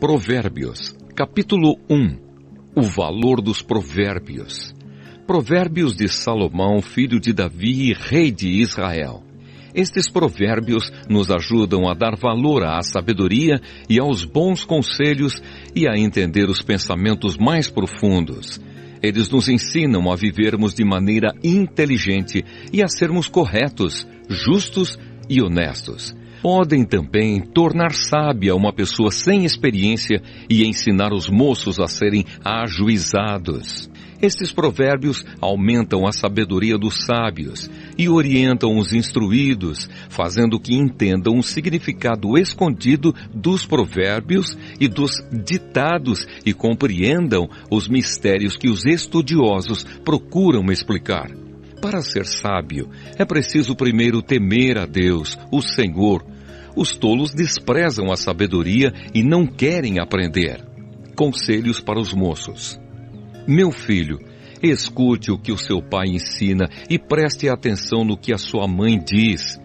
Provérbios, capítulo 1. O valor dos provérbios. Provérbios de Salomão, filho de Davi, rei de Israel. Estes provérbios nos ajudam a dar valor à sabedoria e aos bons conselhos e a entender os pensamentos mais profundos. Eles nos ensinam a vivermos de maneira inteligente e a sermos corretos, justos e honestos. Podem também tornar sábia uma pessoa sem experiência e ensinar os moços a serem ajuizados. Estes provérbios aumentam a sabedoria dos sábios e orientam os instruídos, fazendo que entendam o significado escondido dos provérbios e dos ditados e compreendam os mistérios que os estudiosos procuram explicar. Para ser sábio, é preciso primeiro temer a Deus, o Senhor. Os tolos desprezam a sabedoria e não querem aprender. Conselhos para os moços. Meu filho, escute o que o seu pai ensina e preste atenção no que a sua mãe diz.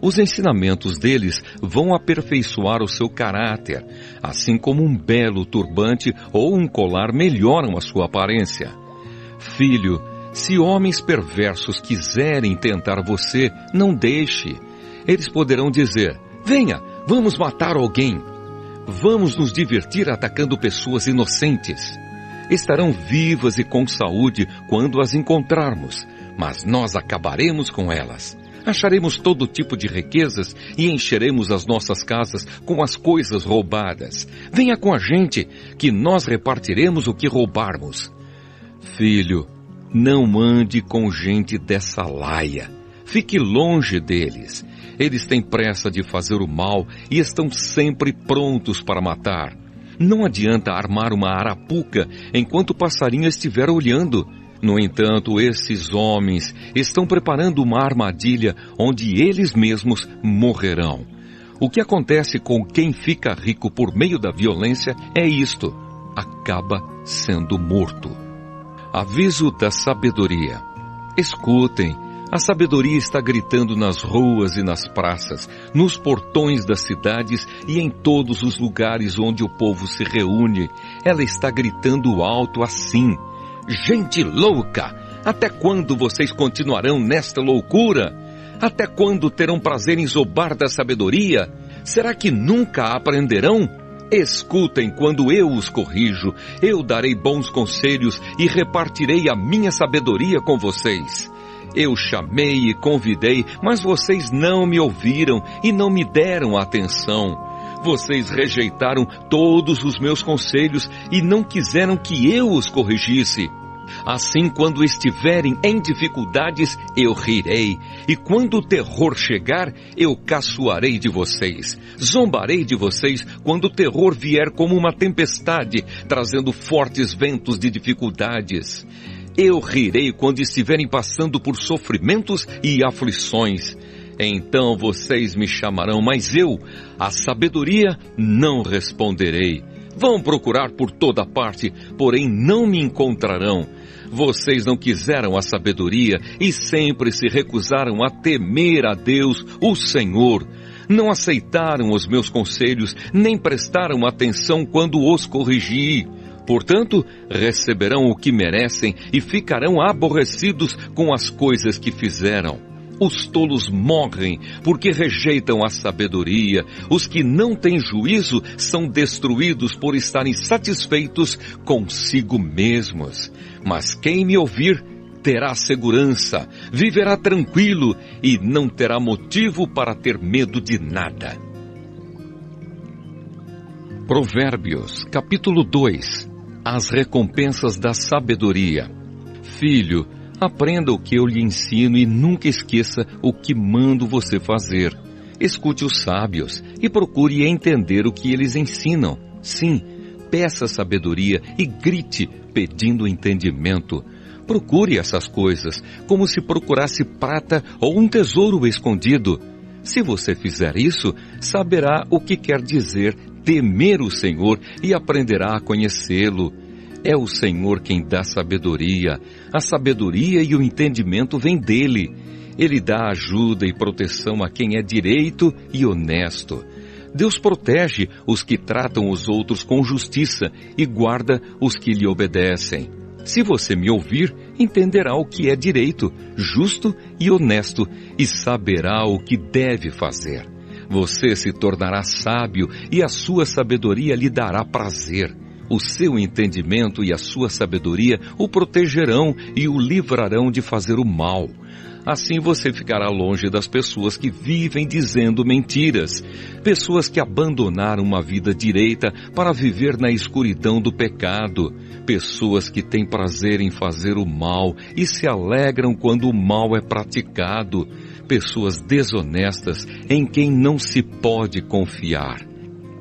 Os ensinamentos deles vão aperfeiçoar o seu caráter, assim como um belo turbante ou um colar melhoram a sua aparência. Filho, se homens perversos quiserem tentar você, não deixe. Eles poderão dizer: venha, vamos matar alguém. Vamos nos divertir atacando pessoas inocentes. Estarão vivas e com saúde quando as encontrarmos, mas nós acabaremos com elas. Acharemos todo tipo de riquezas e encheremos as nossas casas com as coisas roubadas. Venha com a gente, que nós repartiremos o que roubarmos. Filho, não ande com gente dessa laia. Fique longe deles. Eles têm pressa de fazer o mal e estão sempre prontos para matar. Não adianta armar uma arapuca enquanto o passarinho estiver olhando. No entanto, esses homens estão preparando uma armadilha onde eles mesmos morrerão. O que acontece com quem fica rico por meio da violência é isto: acaba sendo morto. Aviso da sabedoria. Escutem, a sabedoria está gritando nas ruas e nas praças, nos portões das cidades e em todos os lugares onde o povo se reúne. Ela está gritando alto assim: gente louca! Até quando vocês continuarão nesta loucura? Até quando terão prazer em zobar da sabedoria? Será que nunca aprenderão? Escutem quando eu os corrijo, eu darei bons conselhos e repartirei a minha sabedoria com vocês. Eu chamei e convidei, mas vocês não me ouviram e não me deram atenção. Vocês rejeitaram todos os meus conselhos e não quiseram que eu os corrigisse. Assim, quando estiverem em dificuldades, eu rirei, e quando o terror chegar, eu caçoarei de vocês. Zombarei de vocês quando o terror vier como uma tempestade, trazendo fortes ventos de dificuldades. Eu rirei quando estiverem passando por sofrimentos e aflições. Então vocês me chamarão, mas eu, a sabedoria, não responderei. Vão procurar por toda parte, porém não me encontrarão. Vocês não quiseram a sabedoria e sempre se recusaram a temer a Deus, o Senhor. Não aceitaram os meus conselhos, nem prestaram atenção quando os corrigi. Portanto, receberão o que merecem e ficarão aborrecidos com as coisas que fizeram. Os tolos morrem porque rejeitam a sabedoria. Os que não têm juízo são destruídos por estarem satisfeitos consigo mesmos. Mas quem me ouvir terá segurança, viverá tranquilo e não terá motivo para ter medo de nada. Provérbios, capítulo 2. As recompensas da sabedoria. Filho, aprenda o que eu lhe ensino e nunca esqueça o que mando você fazer. Escute os sábios e procure entender o que eles ensinam. Sim, peça sabedoria e grite pedindo entendimento. Procure essas coisas como se procurasse prata ou um tesouro escondido. Se você fizer isso, saberá o que quer dizer temer o Senhor e aprenderá a conhecê-lo. É o Senhor quem dá sabedoria. A sabedoria e o entendimento vêm dele. Ele dá ajuda e proteção a quem é direito e honesto. Deus protege os que tratam os outros com justiça e guarda os que lhe obedecem. Se você me ouvir, entenderá o que é direito, justo e honesto e saberá o que deve fazer. Você se tornará sábio e a sua sabedoria lhe dará prazer. O seu entendimento e a sua sabedoria o protegerão e o livrarão de fazer o mal. Assim você ficará longe das pessoas que vivem dizendo mentiras, pessoas que abandonaram uma vida direita para viver na escuridão do pecado, pessoas que têm prazer em fazer o mal e se alegram quando o mal é praticado, pessoas desonestas em quem não se pode confiar.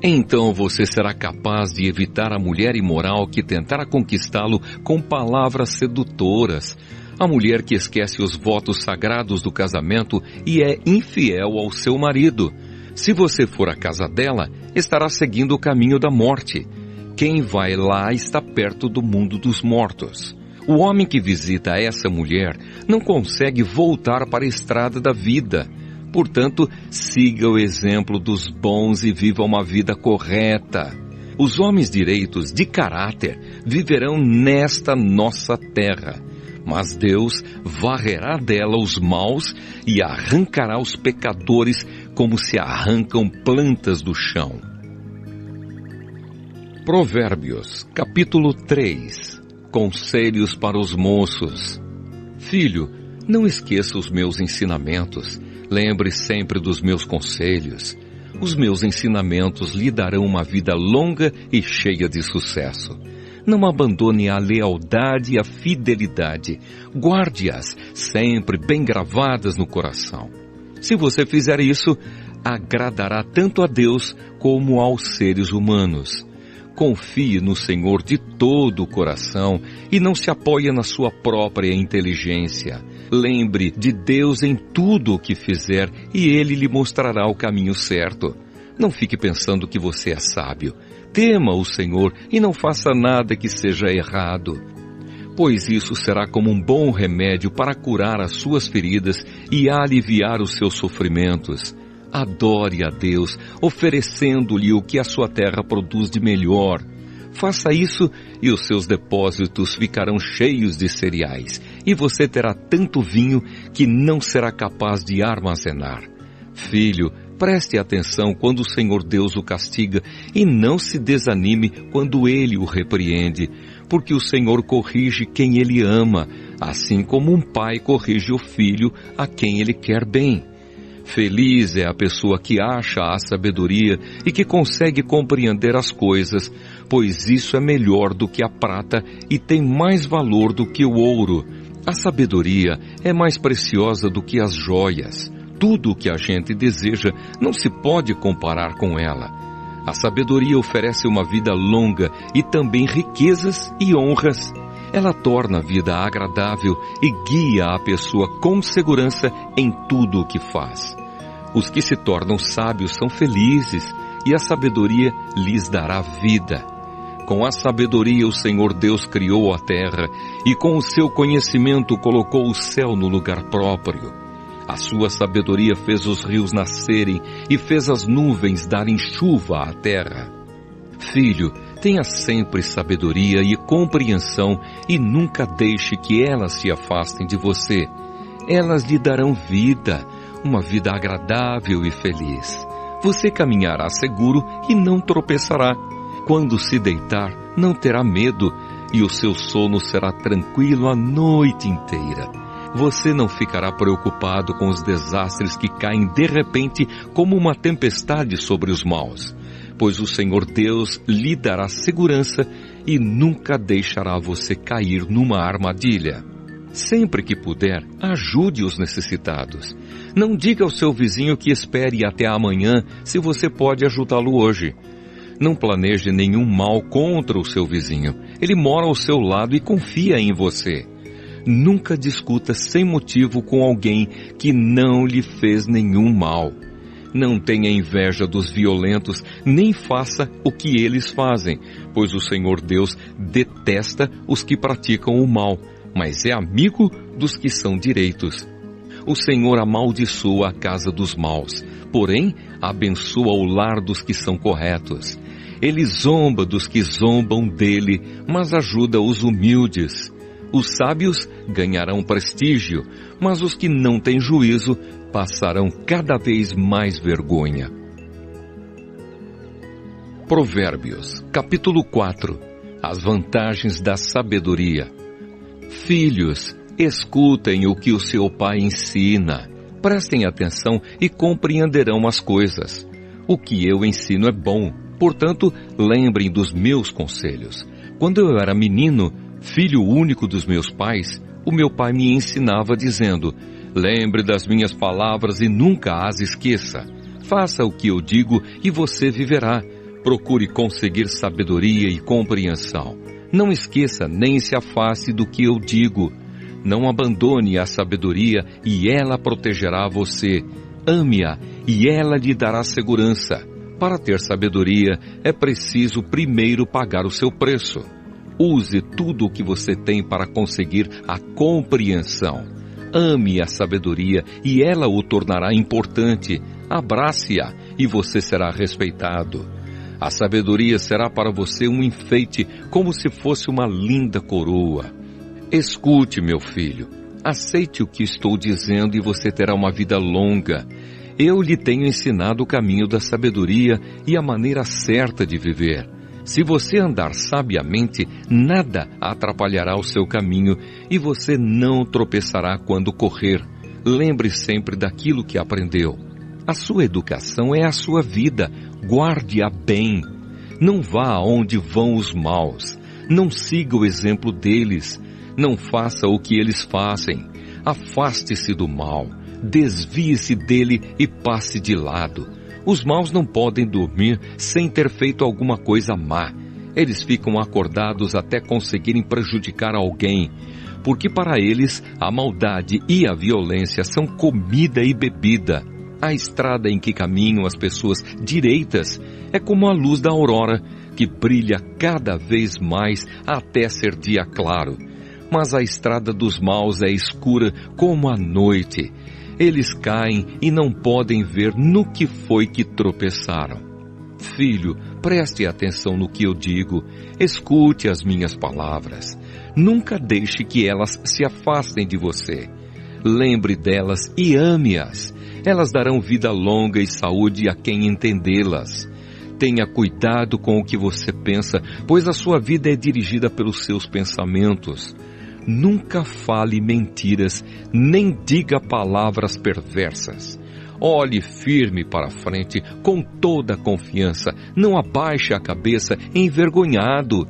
Então você será capaz de evitar a mulher imoral que tentará conquistá-lo com palavras sedutoras, a mulher que esquece os votos sagrados do casamento e é infiel ao seu marido. Se você for à casa dela, estará seguindo o caminho da morte. Quem vai lá está perto do mundo dos mortos. O homem que visita essa mulher não consegue voltar para a estrada da vida. Portanto, siga o exemplo dos bons e viva uma vida correta. Os homens direitos de caráter viverão nesta nossa terra. Mas Deus varrerá dela os maus e arrancará os pecadores como se arrancam plantas do chão. Provérbios, capítulo 3. Conselhos para os moços. Filho, não esqueça os meus ensinamentos. Lembre sempre dos meus conselhos. Os meus ensinamentos lhe darão uma vida longa e cheia de sucesso. Não abandone a lealdade e a fidelidade. Guarde-as sempre bem gravadas no coração. Se você fizer isso, agradará tanto a Deus como aos seres humanos. Confie no Senhor de todo o coração e não se apoie na sua própria inteligência. Lembre de Deus em tudo o que fizer e Ele lhe mostrará o caminho certo. Não fique pensando que você é sábio. Tema o Senhor e não faça nada que seja errado, pois isso será como um bom remédio para curar as suas feridas e aliviar os seus sofrimentos. Adore a Deus, oferecendo-lhe o que a sua terra produz de melhor. Faça isso e os seus depósitos ficarão cheios de cereais, e você terá tanto vinho que não será capaz de armazenar. Filho, preste atenção quando o Senhor Deus o castiga e não se desanime quando Ele o repreende, porque o Senhor corrige quem Ele ama, assim como um pai corrige o filho a quem Ele quer bem. Feliz é a pessoa que acha a sabedoria e que consegue compreender as coisas, pois isso é melhor do que a prata e tem mais valor do que o ouro. A sabedoria é mais preciosa do que as joias. Tudo o que a gente deseja não se pode comparar com ela. A sabedoria oferece uma vida longa e também riquezas e honras. Ela torna a vida agradável e guia a pessoa com segurança em tudo o que faz. Os que se tornam sábios são felizes e a sabedoria lhes dará vida. Com a sabedoria o Senhor Deus criou a terra e com o seu conhecimento colocou o céu no lugar próprio. A sua sabedoria fez os rios nascerem e fez as nuvens darem chuva à terra. Filho, tenha sempre sabedoria e compreensão e nunca deixe que elas se afastem de você. Elas lhe darão vida, uma vida agradável e feliz. Você caminhará seguro e não tropeçará. Quando se deitar, não terá medo e o seu sono será tranquilo a noite inteira. Você não ficará preocupado com os desastres que caem de repente como uma tempestade sobre os maus, pois o Senhor Deus lhe dará segurança e nunca deixará você cair numa armadilha. Sempre que puder, ajude os necessitados. Não diga ao seu vizinho que espere até amanhã se você pode ajudá-lo hoje. Não planeje nenhum mal contra o seu vizinho. Ele mora ao seu lado e confia em você. Nunca discuta sem motivo com alguém que não lhe fez nenhum mal. Não tenha inveja dos violentos, nem faça o que eles fazem, pois o Senhor Deus detesta os que praticam o mal, mas é amigo dos que são direitos. O Senhor amaldiçoa a casa dos maus, porém abençoa o lar dos que são corretos. Ele zomba dos que zombam dele, mas ajuda os humildes. Os sábios ganharão prestígio, mas os que não têm juízo passarão cada vez mais vergonha. Provérbios, capítulo 4. As vantagens da sabedoria. Filhos, escutem o que o seu pai ensina. Prestem atenção e compreenderão as coisas. O que eu ensino é bom, portanto, lembrem dos meus conselhos. Quando eu era menino, filho único dos meus pais, o meu pai me ensinava dizendo: lembre das minhas palavras e nunca as esqueça. Faça o que eu digo e você viverá. Procure conseguir sabedoria e compreensão. Não esqueça nem se afaste do que eu digo. Não abandone a sabedoria e ela protegerá você. Ame-a e ela lhe dará segurança. Para ter sabedoria, é preciso primeiro pagar o seu preço. Use tudo o que você tem para conseguir a compreensão. Ame a sabedoria e ela o tornará importante. Abrace-a e você será respeitado. A sabedoria será para você um enfeite, como se fosse uma linda coroa. Escute, meu filho. Aceite o que estou dizendo e você terá uma vida longa. Eu lhe tenho ensinado o caminho da sabedoria e a maneira certa de viver. Se você andar sabiamente, nada atrapalhará o seu caminho e você não tropeçará quando correr. Lembre sempre daquilo que aprendeu. A sua educação é a sua vida. Guarde-a bem. Não vá aonde vão os maus. Não siga o exemplo deles. Não faça o que eles fazem. Afaste-se do mal. Desvie-se dele e passe de lado. Os maus não podem dormir sem ter feito alguma coisa má. Eles ficam acordados até conseguirem prejudicar alguém, porque para eles a maldade e a violência são comida e bebida. A estrada em que caminham as pessoas direitas é como a luz da aurora, que brilha cada vez mais até ser dia claro. Mas a estrada dos maus é escura como a noite. Eles caem e não podem ver no que foi que tropeçaram. Filho, preste atenção no que eu digo. Escute as minhas palavras. Nunca deixe que elas se afastem de você. Lembre delas e ame-as. Elas darão vida longa e saúde a quem entendê-las. Tenha cuidado com o que você pensa, pois a sua vida é dirigida pelos seus pensamentos. Nunca fale mentiras, nem diga palavras perversas. Olhe firme para frente, com toda a confiança. Não abaixe a cabeça envergonhado.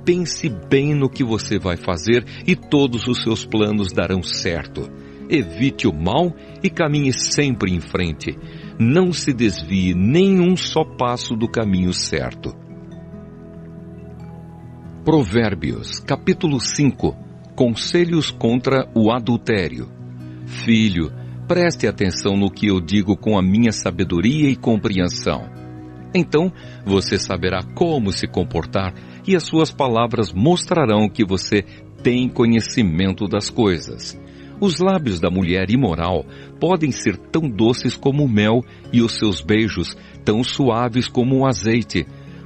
Pense bem no que você vai fazer e todos os seus planos darão certo. Evite o mal e caminhe sempre em frente. Não se desvie nem um só passo do caminho certo. Provérbios, capítulo 5. Conselhos contra o adultério. Filho, preste atenção no que eu digo com a minha sabedoria e compreensão. Então você saberá como se comportar e as suas palavras mostrarão que você tem conhecimento das coisas. Os lábios da mulher imoral podem ser tão doces como o mel e os seus beijos tão suaves como o azeite.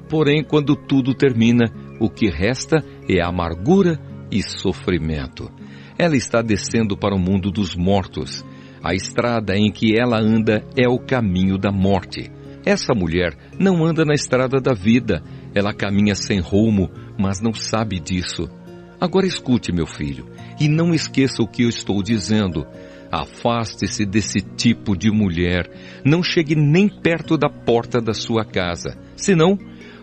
Porém, quando tudo termina, o que resta é amargura e sofrimento. Ela está descendo para o mundo dos mortos. A estrada em que ela anda é o caminho da morte. Essa mulher não anda na estrada da vida. Ela caminha sem rumo, mas não sabe disso. Agora escute, meu filho, e não esqueça o que eu estou dizendo. Afaste-se desse tipo de mulher. Não chegue nem perto da porta da sua casa. Senão,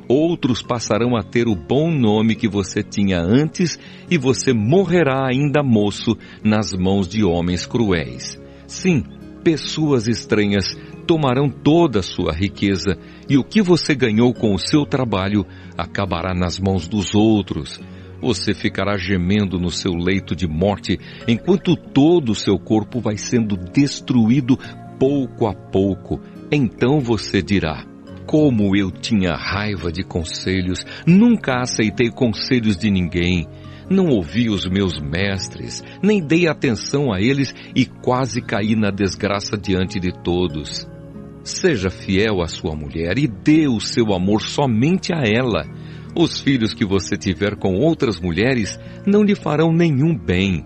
outros passarão a ter o bom nome que você tinha antes e você morrerá ainda moço nas mãos de homens cruéis. Sim, pessoas estranhas tomarão toda a sua riqueza e o que você ganhou com o seu trabalho acabará nas mãos dos outros. Você ficará gemendo no seu leito de morte, enquanto todo o seu corpo vai sendo destruído pouco a pouco. Então você dirá: como eu tinha raiva de conselhos, nunca aceitei conselhos de ninguém. não ouvi os meus mestres, nem dei atenção a eles e quase caí na desgraça diante de todos. Seja fiel à sua mulher e dê o seu amor somente a ela. Os filhos que você tiver com outras mulheres não lhe farão nenhum bem.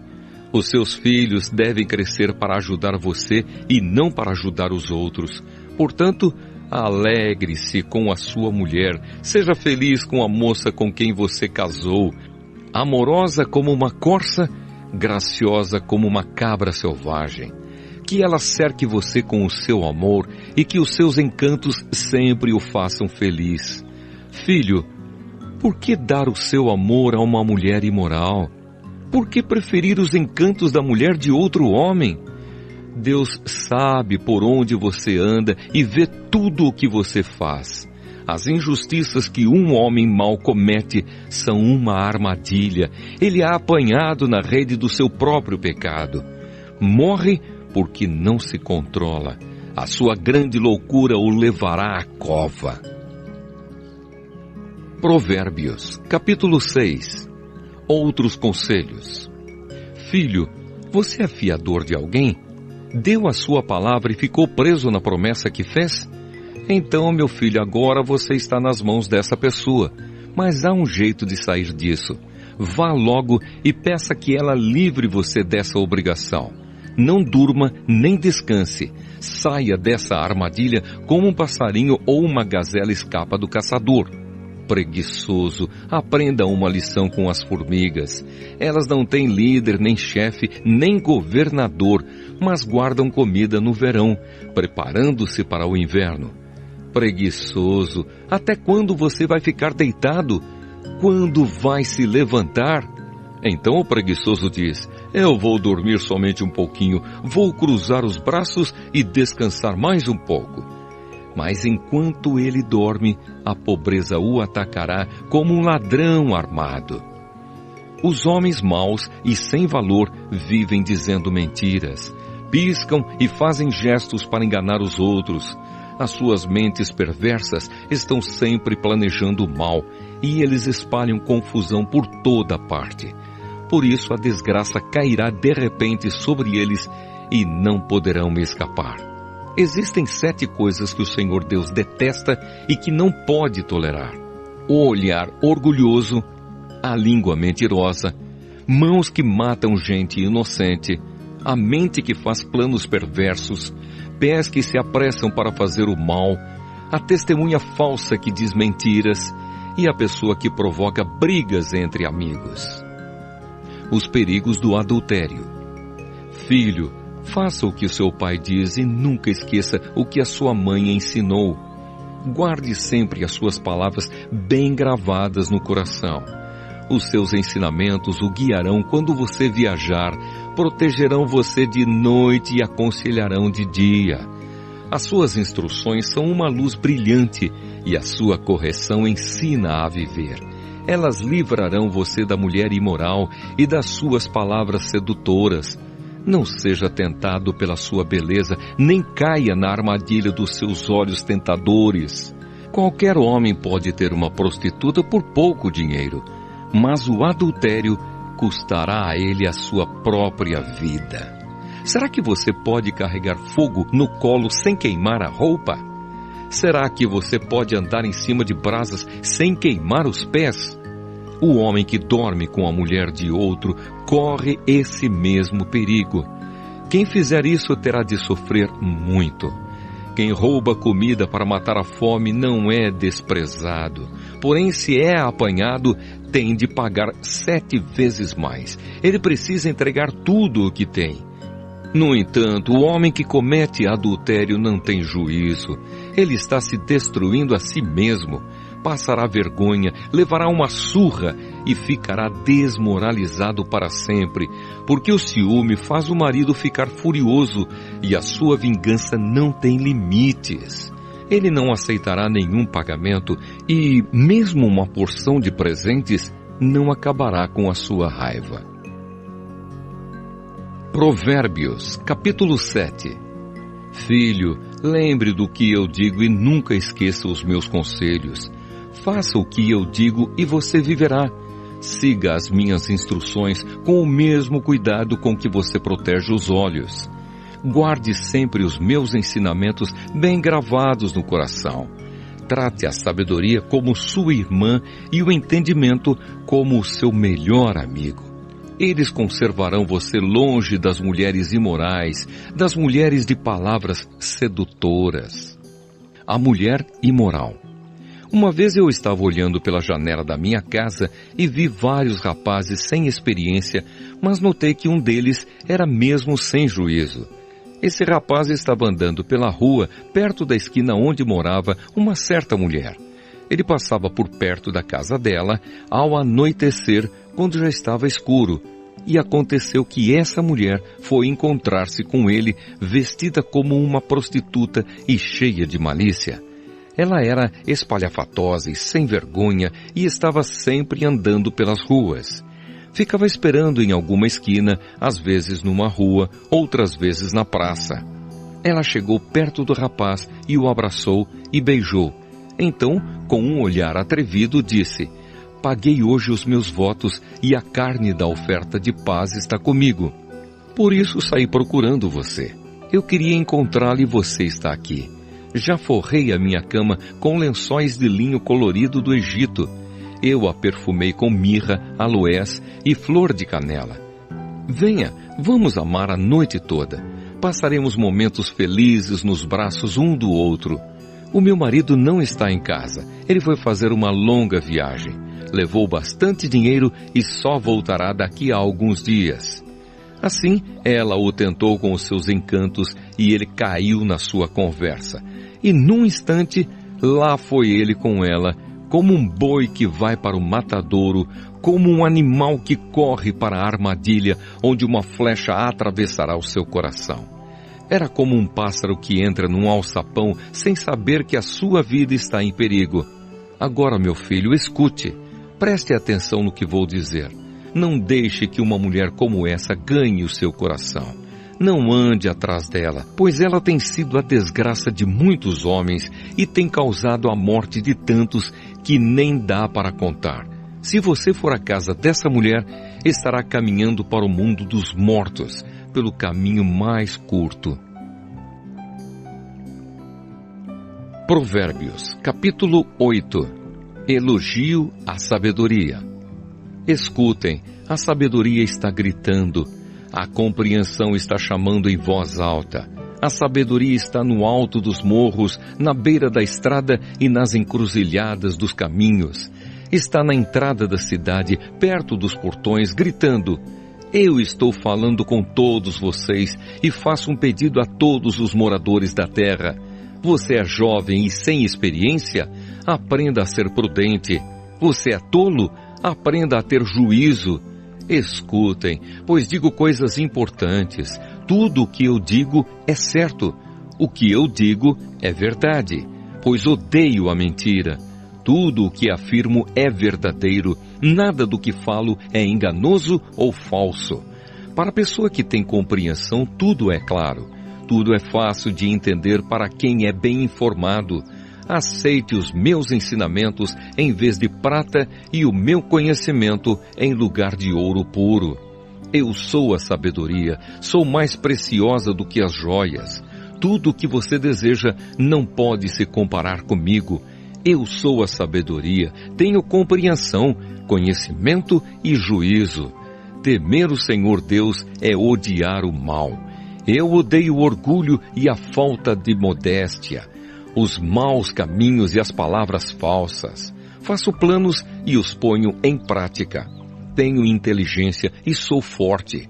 Os seus filhos devem crescer para ajudar você e não para ajudar os outros. Portanto, alegre-se com a sua mulher, seja feliz com a moça com quem você casou, amorosa como uma corça, graciosa como uma cabra selvagem. Que ela cerque você com o seu amor e que os seus encantos sempre o façam feliz. Filho, por que dar o seu amor a uma mulher imoral? Por que preferir os encantos da mulher de outro homem? Deus sabe por onde você anda e vê tudo o que você faz. As injustiças que um homem mau comete são uma armadilha. Ele é apanhado na rede do seu próprio pecado. Morre porque não se controla. A sua grande loucura o levará à cova. Provérbios, capítulo 6. Outros conselhos. Filho, você é fiador de alguém? Deu a sua palavra e ficou preso na promessa que fez? Então, meu filho, agora você está nas mãos dessa pessoa. Mas há um jeito de sair disso. Vá logo e peça que ela livre você dessa obrigação. Não durma nem descanse. Saia dessa armadilha como um passarinho ou uma gazela escapa do caçador. Preguiçoso, aprenda uma lição com as formigas. Elas não têm líder, nem chefe, nem governador, mas guardam comida no verão, preparando-se para o inverno. Preguiçoso, até quando você vai ficar deitado? Quando vai se levantar? Então o preguiçoso diz: eu vou dormir somente um pouquinho, vou cruzar os braços e descansar mais um pouco. Mas enquanto ele dorme, a pobreza o atacará como um ladrão armado. Os homens maus e sem valor vivem dizendo mentiras, piscam e fazem gestos para enganar os outros. As suas mentes perversas estão sempre planejando o mal e eles espalham confusão por toda parte. Por isso a desgraça cairá de repente sobre eles e não poderão escapar. Existem 7 coisas que o Senhor Deus detesta e que não pode tolerar: o olhar orgulhoso, a língua mentirosa, mãos que matam gente inocente, a mente que faz planos perversos, pés que se apressam para fazer o mal, a testemunha falsa que diz mentiras e a pessoa que provoca brigas entre amigos. Os perigos do adultério. Filho, faça o que o seu pai diz e nunca esqueça o que a sua mãe ensinou. Guarde sempre as suas palavras bem gravadas no coração. Os seus ensinamentos o guiarão quando você viajar, protegerão você de noite e aconselharão de dia. As suas instruções são uma luz brilhante e a sua correção ensina a viver. Elas livrarão você da mulher imoral e das suas palavras sedutoras. Não seja tentado pela sua beleza, nem caia na armadilha dos seus olhos tentadores. Qualquer homem pode ter uma prostituta por pouco dinheiro, mas o adultério custará a ele a sua própria vida. Será que você pode carregar fogo no colo sem queimar a roupa? Será que você pode andar em cima de brasas sem queimar os pés? O homem que dorme com a mulher de outro corre esse mesmo perigo. Quem fizer isso terá de sofrer muito. Quem rouba comida para matar a fome não é desprezado. Porém, se é apanhado, tem de pagar 7 vezes mais. Ele precisa entregar tudo o que tem. No entanto, o homem que comete adultério não tem juízo. Ele está se destruindo a si mesmo. Passará vergonha, levará uma surra e ficará desmoralizado para sempre, porque o ciúme faz o marido ficar furioso e a sua vingança não tem limites. Ele não aceitará nenhum pagamento e, mesmo uma porção de presentes, não acabará com a sua raiva. Provérbios, capítulo 7. Filho, lembre do que eu digo e nunca esqueça os meus conselhos. Faça o que eu digo e você viverá. Siga as minhas instruções com o mesmo cuidado com que você protege os olhos. Guarde sempre os meus ensinamentos bem gravados no coração. Trate a sabedoria como sua irmã e o entendimento como o seu melhor amigo. Eles conservarão você longe das mulheres imorais, das mulheres de palavras sedutoras. A mulher imoral. Uma vez eu estava olhando pela janela da minha casa e vi vários rapazes sem experiência, mas notei que um deles era mesmo sem juízo. Esse rapaz estava andando pela rua, perto da esquina onde morava uma certa mulher. Ele passava por perto da casa dela ao anoitecer, quando já estava escuro. E aconteceu que essa mulher foi encontrar-se com ele, vestida como uma prostituta e cheia de malícia. Ela era espalhafatosa e sem vergonha e estava sempre andando pelas ruas. Ficava esperando em alguma esquina, às vezes numa rua, outras vezes na praça. Ela chegou perto do rapaz e o abraçou e beijou. Então, com um olhar atrevido, disse: "Paguei hoje os meus votos e a carne da oferta de paz está comigo. Por isso saí procurando você. Eu queria encontrá-lo e você está aqui. Já forrei a minha cama com lençóis de linho colorido do Egito. Eu a perfumei com mirra, aloés e flor de canela. Venha, vamos amar a noite toda. Passaremos momentos felizes nos braços um do outro. O meu marido não está em casa. Ele foi fazer uma longa viagem. Levou bastante dinheiro e só voltará daqui a alguns dias." Assim, ela o tentou com os seus encantos e ele caiu na sua conversa. E num instante, lá foi ele com ela, como um boi que vai para o matadouro, como um animal que corre para a armadilha, onde uma flecha atravessará o seu coração. Era como um pássaro que entra num alçapão sem saber que a sua vida está em perigo. Agora, meu filho, escute. Preste atenção no que vou dizer. Não deixe que uma mulher como essa ganhe o seu coração. Não ande atrás dela, pois ela tem sido a desgraça de muitos homens e tem causado a morte de tantos que nem dá para contar. Se você for à casa dessa mulher, estará caminhando para o mundo dos mortos, pelo caminho mais curto. Provérbios, capítulo 8. Elogio à sabedoria. Escutem, a sabedoria está gritando, a compreensão está chamando em voz alta. A sabedoria está no alto dos morros, na beira da estrada e nas encruzilhadas dos caminhos. Está na entrada da cidade, perto dos portões, gritando: "Eu estou falando com todos vocês e faço um pedido a todos os moradores da terra. Você é jovem e sem experiência? Aprenda a ser prudente. Você é tolo? Aprenda a ter juízo. Escutem, pois digo coisas importantes. Tudo o que eu digo é certo. O que eu digo é verdade, pois odeio a mentira. Tudo o que afirmo é verdadeiro. Nada do que falo é enganoso ou falso. Para a pessoa que tem compreensão, tudo é claro. Tudo é fácil de entender para quem é bem informado. Aceite os meus ensinamentos em vez de prata e o meu conhecimento em lugar de ouro puro. Eu sou a sabedoria, sou mais preciosa do que as joias. Tudo o que você deseja não pode se comparar comigo. Eu sou a sabedoria, tenho compreensão, conhecimento e juízo. Temer o Senhor Deus é odiar o mal. Eu odeio o orgulho e a falta de modéstia, os maus caminhos e as palavras falsas. Faço planos e os ponho em prática. Tenho inteligência e sou forte.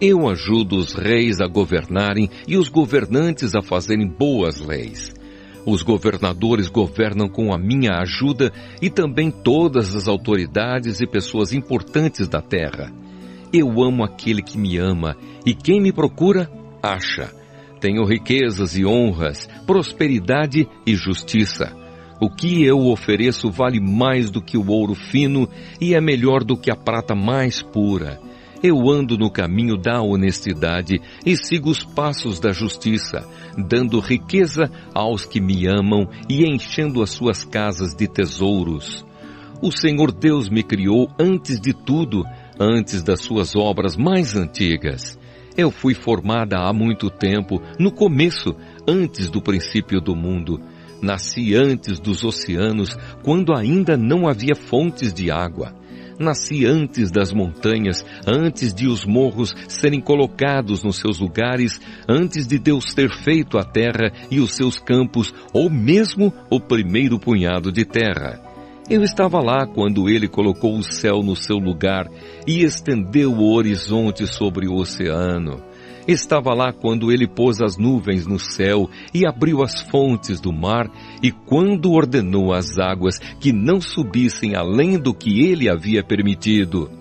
Eu ajudo os reis a governarem e os governantes a fazerem boas leis. Os governadores governam com a minha ajuda e também todas as autoridades e pessoas importantes da terra. Eu amo aquele que me ama e quem me procura, acha. Tenho riquezas e honras, prosperidade e justiça. O que eu ofereço vale mais do que o ouro fino e é melhor do que a prata mais pura. Eu ando no caminho da honestidade e sigo os passos da justiça, dando riqueza aos que me amam e enchendo as suas casas de tesouros. O Senhor Deus me criou antes de tudo, antes das suas obras mais antigas. Eu fui formada há muito tempo, no começo, antes do princípio do mundo. Nasci antes dos oceanos, quando ainda não havia fontes de água. Nasci antes das montanhas, antes de os morros serem colocados nos seus lugares, antes de Deus ter feito a terra e os seus campos, ou mesmo o primeiro punhado de terra. Eu estava lá quando Ele colocou o céu no seu lugar e estendeu o horizonte sobre o oceano. Estava lá quando Ele pôs as nuvens no céu e abriu as fontes do mar, e quando ordenou às águas que não subissem além do que Ele havia permitido.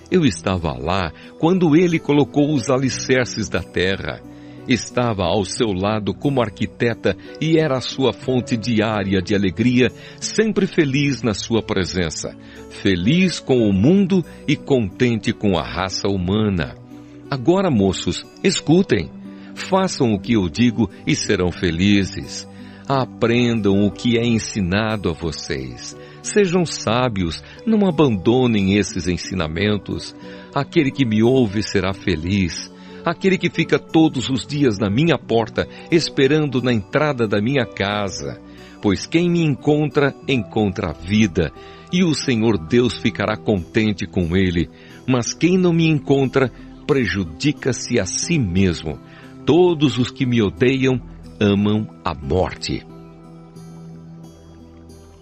Eu estava lá quando Ele colocou os alicerces da terra. Estava ao seu lado como arquiteta e era a sua fonte diária de alegria, sempre feliz na sua presença, feliz com o mundo e contente com a raça humana. Agora, moços, escutem, façam o que eu digo e serão felizes. Aprendam o que é ensinado a vocês. Sejam sábios, não abandonem esses ensinamentos. Aquele que me ouve será feliz. Aquele que fica todos os dias na minha porta, esperando na entrada da minha casa. Pois quem me encontra, encontra a vida, e o Senhor Deus ficará contente com ele. Mas quem não me encontra, prejudica-se a si mesmo. Todos os que me odeiam, amam a morte.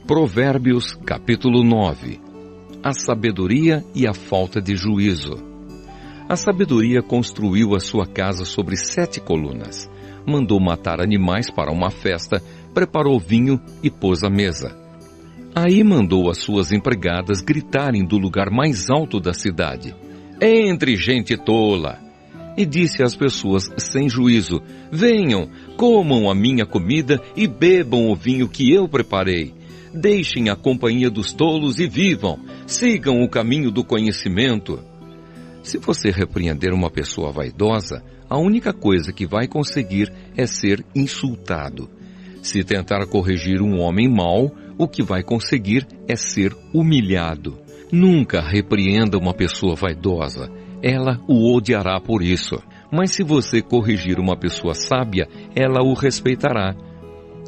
Provérbios, capítulo 9. A sabedoria e a falta de juízo. A sabedoria construiu a sua casa sobre 7 colunas. Mandou matar animais para uma festa, preparou vinho e pôs à mesa. Aí mandou as suas empregadas gritarem do lugar mais alto da cidade: "Entre, gente tola!" E disse às pessoas sem juízo: "Venham, comam a minha comida e bebam o vinho que eu preparei. Deixem a companhia dos tolos e vivam. Sigam o caminho do conhecimento." Se você repreender uma pessoa vaidosa, a única coisa que vai conseguir é ser insultado. Se tentar corrigir um homem mau, o que vai conseguir é ser humilhado. Nunca repreenda uma pessoa vaidosa. Ela o odiará por isso. Mas se você corrigir uma pessoa sábia, ela o respeitará.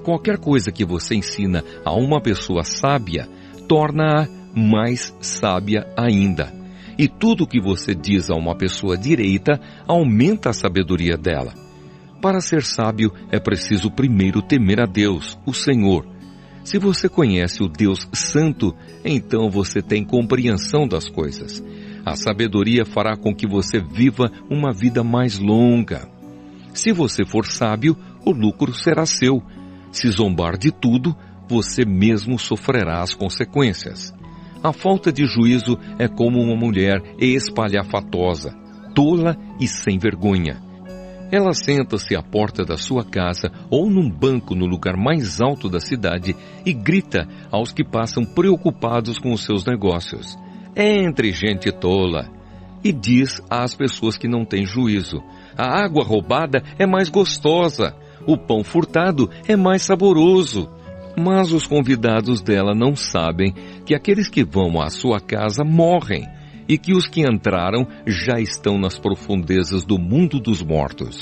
Qualquer coisa que você ensina a uma pessoa sábia, torna-a mais sábia ainda. E tudo o que você diz a uma pessoa direita aumenta a sabedoria dela. Para ser sábio, é preciso primeiro temer a Deus, o Senhor. Se você conhece o Deus Santo, então você tem compreensão das coisas. A sabedoria fará com que você viva uma vida mais longa. Se você for sábio, o lucro será seu. Se zombar de tudo, você mesmo sofrerá as consequências. A falta de juízo é como uma mulher espalhafatosa, tola e sem vergonha. Ela senta-se à porta da sua casa ou num banco no lugar mais alto da cidade e grita aos que passam preocupados com os seus negócios: "Entre, gente tola!" E diz às pessoas que não têm juízo: "A água roubada é mais gostosa, o pão furtado é mais saboroso." Mas os convidados dela não sabem que aqueles que vão à sua casa morrem e que os que entraram já estão nas profundezas do mundo dos mortos.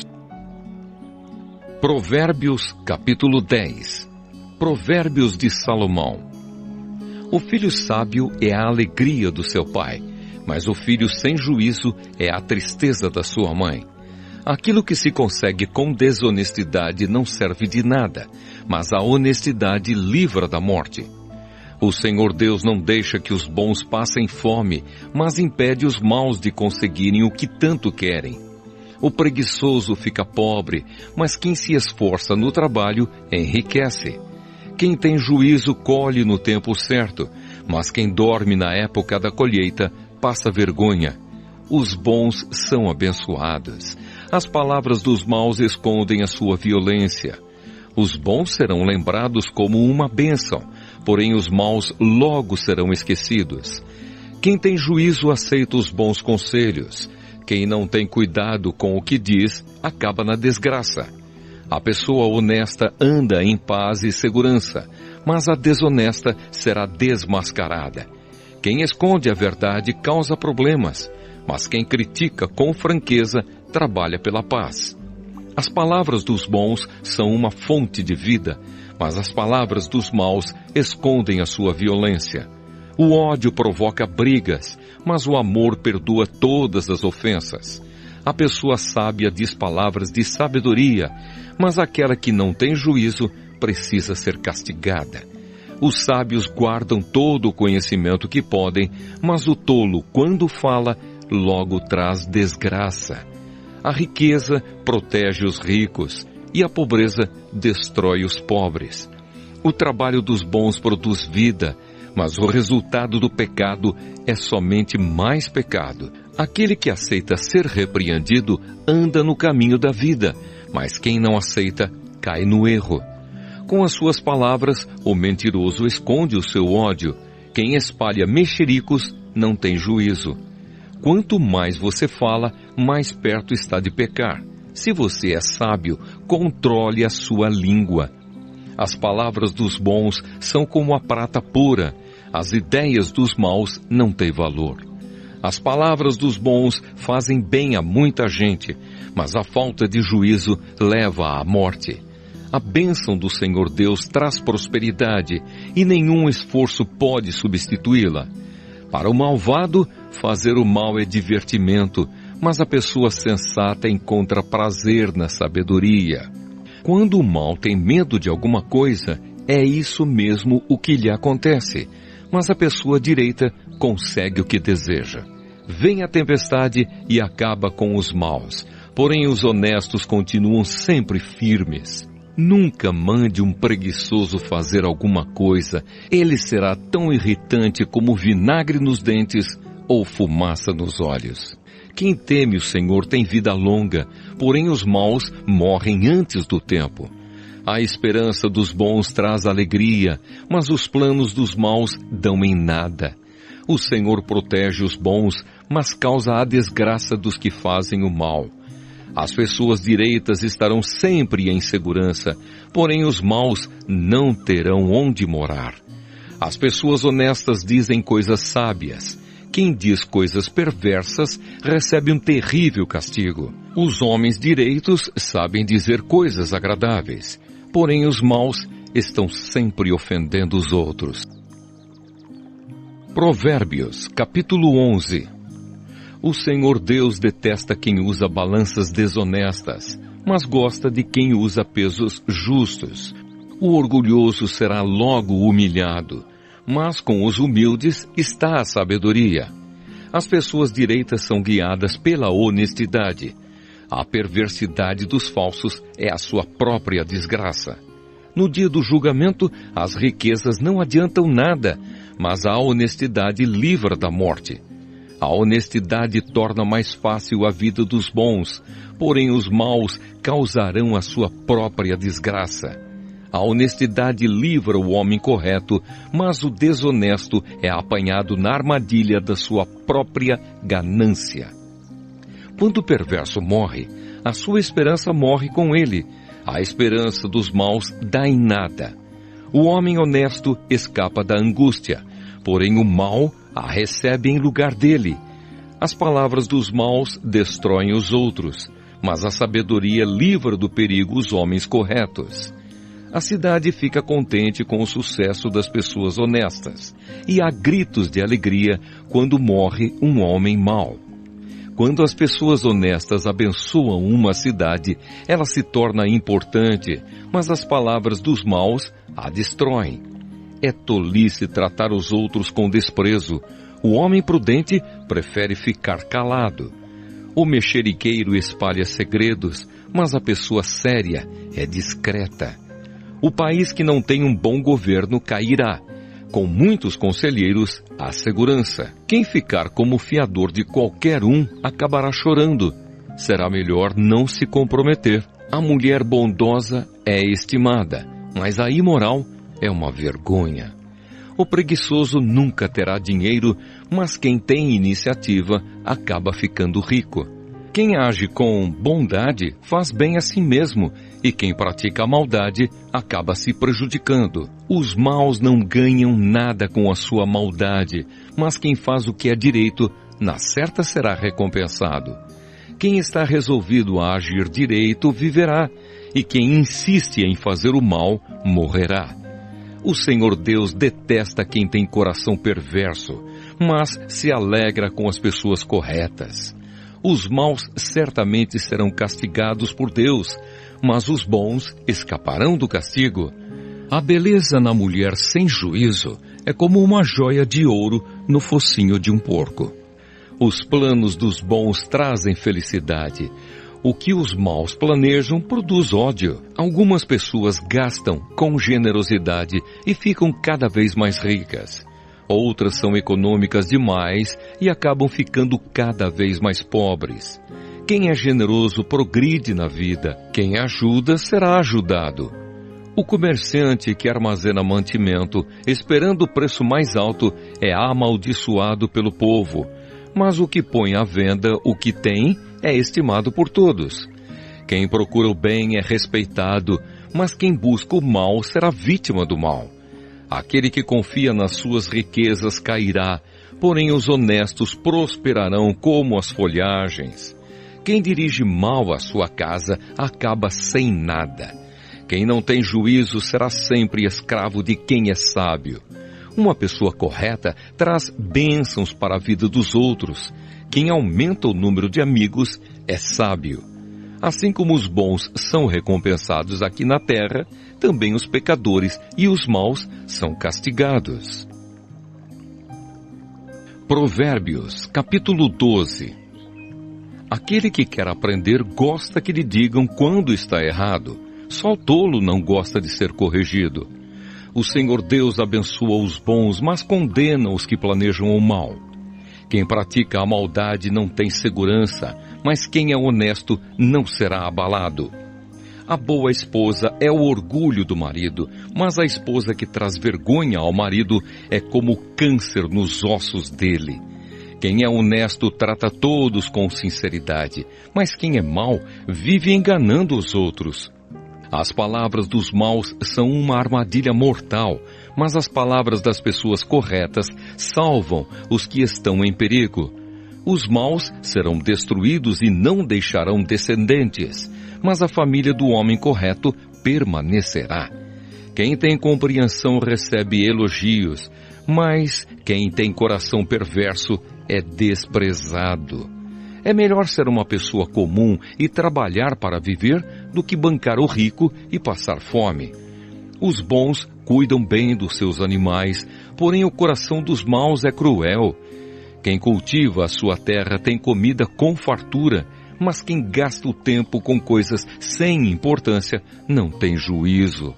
Provérbios, capítulo 10. Provérbios de Salomão. O filho sábio é a alegria do seu pai, mas o filho sem juízo é a tristeza da sua mãe. Aquilo que se consegue com desonestidade não serve de nada, mas a honestidade livra da morte. O Senhor Deus não deixa que os bons passem fome, mas impede os maus de conseguirem o que tanto querem. O preguiçoso fica pobre, mas quem se esforça no trabalho enriquece. Quem tem juízo colhe no tempo certo, mas quem dorme na época da colheita passa vergonha. Os bons são abençoados. As palavras dos maus escondem a sua violência. Os bons serão lembrados como uma bênção, porém os maus logo serão esquecidos. Quem tem juízo aceita os bons conselhos. Quem não tem cuidado com o que diz, acaba na desgraça. A pessoa honesta anda em paz e segurança, mas a desonesta será desmascarada. Quem esconde a verdade causa problemas, mas quem critica com franqueza trabalha pela paz. As palavras dos bons são uma fonte de vida, mas as palavras dos maus escondem a sua violência. O ódio provoca brigas, mas o amor perdoa todas as ofensas. A pessoa sábia diz palavras de sabedoria, mas aquela que não tem juízo precisa ser castigada. Os sábios guardam todo o conhecimento que podem, mas o tolo, quando fala, logo traz desgraça. A riqueza protege os ricos e a pobreza destrói os pobres. O trabalho dos bons produz vida, mas o resultado do pecado é somente mais pecado. Aquele que aceita ser repreendido anda no caminho da vida, mas quem não aceita cai no erro. Com as suas palavras, o mentiroso esconde o seu ódio. Quem espalha mexericos não tem juízo. Quanto mais você fala, mais perto está de pecar. Se você é sábio, controle a sua língua. As palavras dos bons são como a prata pura. As ideias dos maus não têm valor. As palavras dos bons fazem bem a muita gente, mas a falta de juízo leva à morte. A bênção do Senhor Deus traz prosperidade e nenhum esforço pode substituí-la. Para o malvado, fazer o mal é divertimento, mas a pessoa sensata encontra prazer na sabedoria. Quando o mal tem medo de alguma coisa, é isso mesmo o que lhe acontece, mas a pessoa direita consegue o que deseja. Vem a tempestade e acaba com os maus, porém os honestos continuam sempre firmes. Nunca mande um preguiçoso fazer alguma coisa, ele será tão irritante como vinagre nos dentes ou fumaça nos olhos. Quem teme o Senhor tem vida longa, porém os maus morrem antes do tempo. A esperança dos bons traz alegria, mas os planos dos maus dão em nada. O Senhor protege os bons, mas causa a desgraça dos que fazem o mal. As pessoas direitas estarão sempre em segurança, porém os maus não terão onde morar. As pessoas honestas dizem coisas sábias. Quem diz coisas perversas recebe um terrível castigo. Os homens direitos sabem dizer coisas agradáveis, porém os maus estão sempre ofendendo os outros. Provérbios, capítulo 11. O Senhor Deus detesta quem usa balanças desonestas, mas gosta de quem usa pesos justos. O orgulhoso será logo humilhado, mas com os humildes está a sabedoria. As pessoas direitas são guiadas pela honestidade. A perversidade dos falsos é a sua própria desgraça. No dia do julgamento, as riquezas não adiantam nada, mas a honestidade livra da morte. A honestidade torna mais fácil a vida dos bons, porém os maus causarão a sua própria desgraça. A honestidade livra o homem correto, mas o desonesto é apanhado na armadilha da sua própria ganância. Quando o perverso morre, a sua esperança morre com ele. A esperança dos maus dá em nada. O homem honesto escapa da angústia, porém o mau a recebe em lugar dele. As palavras dos maus destroem os outros, mas a sabedoria livra do perigo os homens corretos. A cidade fica contente com o sucesso das pessoas honestas, e há gritos de alegria quando morre um homem mau. Quando as pessoas honestas abençoam uma cidade, ela se torna importante, mas as palavras dos maus a destroem. É tolice tratar os outros com desprezo. O homem prudente prefere ficar calado. O mexeriqueiro espalha segredos, mas a pessoa séria é discreta. O país que não tem um bom governo cairá. Com muitos conselheiros, há segurança. Quem ficar como fiador de qualquer um acabará chorando. Será melhor não se comprometer. A mulher bondosa é estimada, mas a imoral é uma vergonha. O preguiçoso nunca terá dinheiro, mas quem tem iniciativa acaba ficando rico. Quem age com bondade faz bem a si mesmo, e quem pratica a maldade acaba se prejudicando. Os maus não ganham nada com a sua maldade, mas quem faz o que é direito, na certa será recompensado. Quem está resolvido a agir direito viverá, e quem insiste em fazer o mal morrerá. O Senhor Deus detesta quem tem coração perverso, mas se alegra com as pessoas corretas. Os maus certamente serão castigados por Deus, mas os bons escaparão do castigo. A beleza na mulher sem juízo é como uma joia de ouro no focinho de um porco. Os planos dos bons trazem felicidade. O que os maus planejam produz ódio. Algumas pessoas gastam com generosidade e ficam cada vez mais ricas. Outras são econômicas demais e acabam ficando cada vez mais pobres. Quem é generoso progride na vida. Quem ajuda será ajudado. O comerciante que armazena mantimento, esperando o preço mais alto, é amaldiçoado pelo povo. Mas o que põe à venda o que tem é estimado por todos. Quem procura o bem é respeitado, mas quem busca o mal será vítima do mal. Aquele que confia nas suas riquezas cairá, porém os honestos prosperarão como as folhagens. Quem dirige mal a sua casa acaba sem nada. Quem não tem juízo será sempre escravo de quem é sábio. Uma pessoa correta traz bênçãos para a vida dos outros. Quem aumenta o número de amigos é sábio. Assim como os bons são recompensados aqui na terra, também os pecadores e os maus são castigados. Provérbios, capítulo 12. Aquele que quer aprender gosta que lhe digam quando está errado. Só o tolo não gosta de ser corrigido. O Senhor Deus abençoa os bons, mas condena os que planejam o mal. Quem pratica a maldade não tem segurança, mas quem é honesto não será abalado. A boa esposa é o orgulho do marido, mas a esposa que traz vergonha ao marido é como câncer nos ossos dele. Quem é honesto trata todos com sinceridade, mas quem é mau vive enganando os outros. As palavras dos maus são uma armadilha mortal, mas as palavras das pessoas corretas salvam os que estão em perigo. Os maus serão destruídos e não deixarão descendentes, mas a família do homem correto permanecerá. Quem tem compreensão recebe elogios, mas quem tem coração perverso é desprezado. É melhor ser uma pessoa comum e trabalhar para viver do que bancar o rico e passar fome. Os bons cuidam bem dos seus animais, porém o coração dos maus é cruel. Quem cultiva a sua terra tem comida com fartura, mas quem gasta o tempo com coisas sem importância não tem juízo.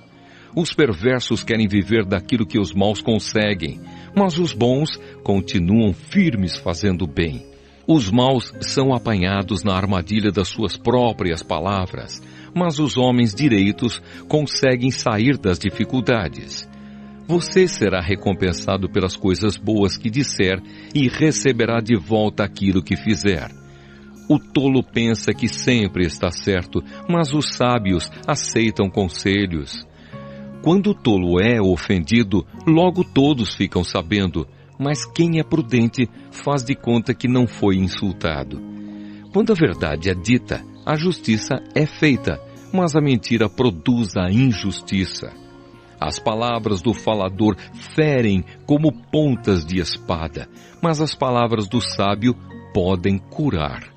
Os perversos querem viver daquilo que os maus conseguem, mas os bons continuam firmes fazendo bem. Os maus são apanhados na armadilha das suas próprias palavras, mas os homens direitos conseguem sair das dificuldades. Você será recompensado pelas coisas boas que disser e receberá de volta aquilo que fizer. O tolo pensa que sempre está certo, mas os sábios aceitam conselhos. Quando o tolo é ofendido, logo todos ficam sabendo, mas quem é prudente faz de conta que não foi insultado. Quando a verdade é dita, a justiça é feita, mas a mentira produz a injustiça. As palavras do falador ferem como pontas de espada, mas as palavras do sábio podem curar.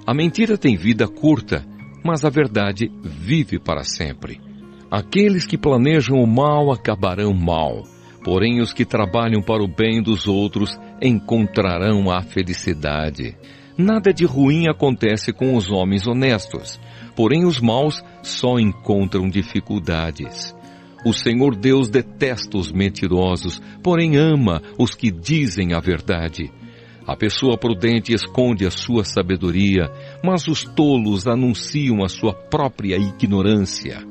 A mentira tem vida curta, mas a verdade vive para sempre. Aqueles que planejam o mal acabarão mal. Porém, os que trabalham para o bem dos outros encontrarão a felicidade. Nada de ruim acontece com os homens honestos, porém os maus só encontram dificuldades. O Senhor Deus detesta os mentirosos, porém ama os que dizem a verdade. A pessoa prudente esconde a sua sabedoria, mas os tolos anunciam a sua própria ignorância.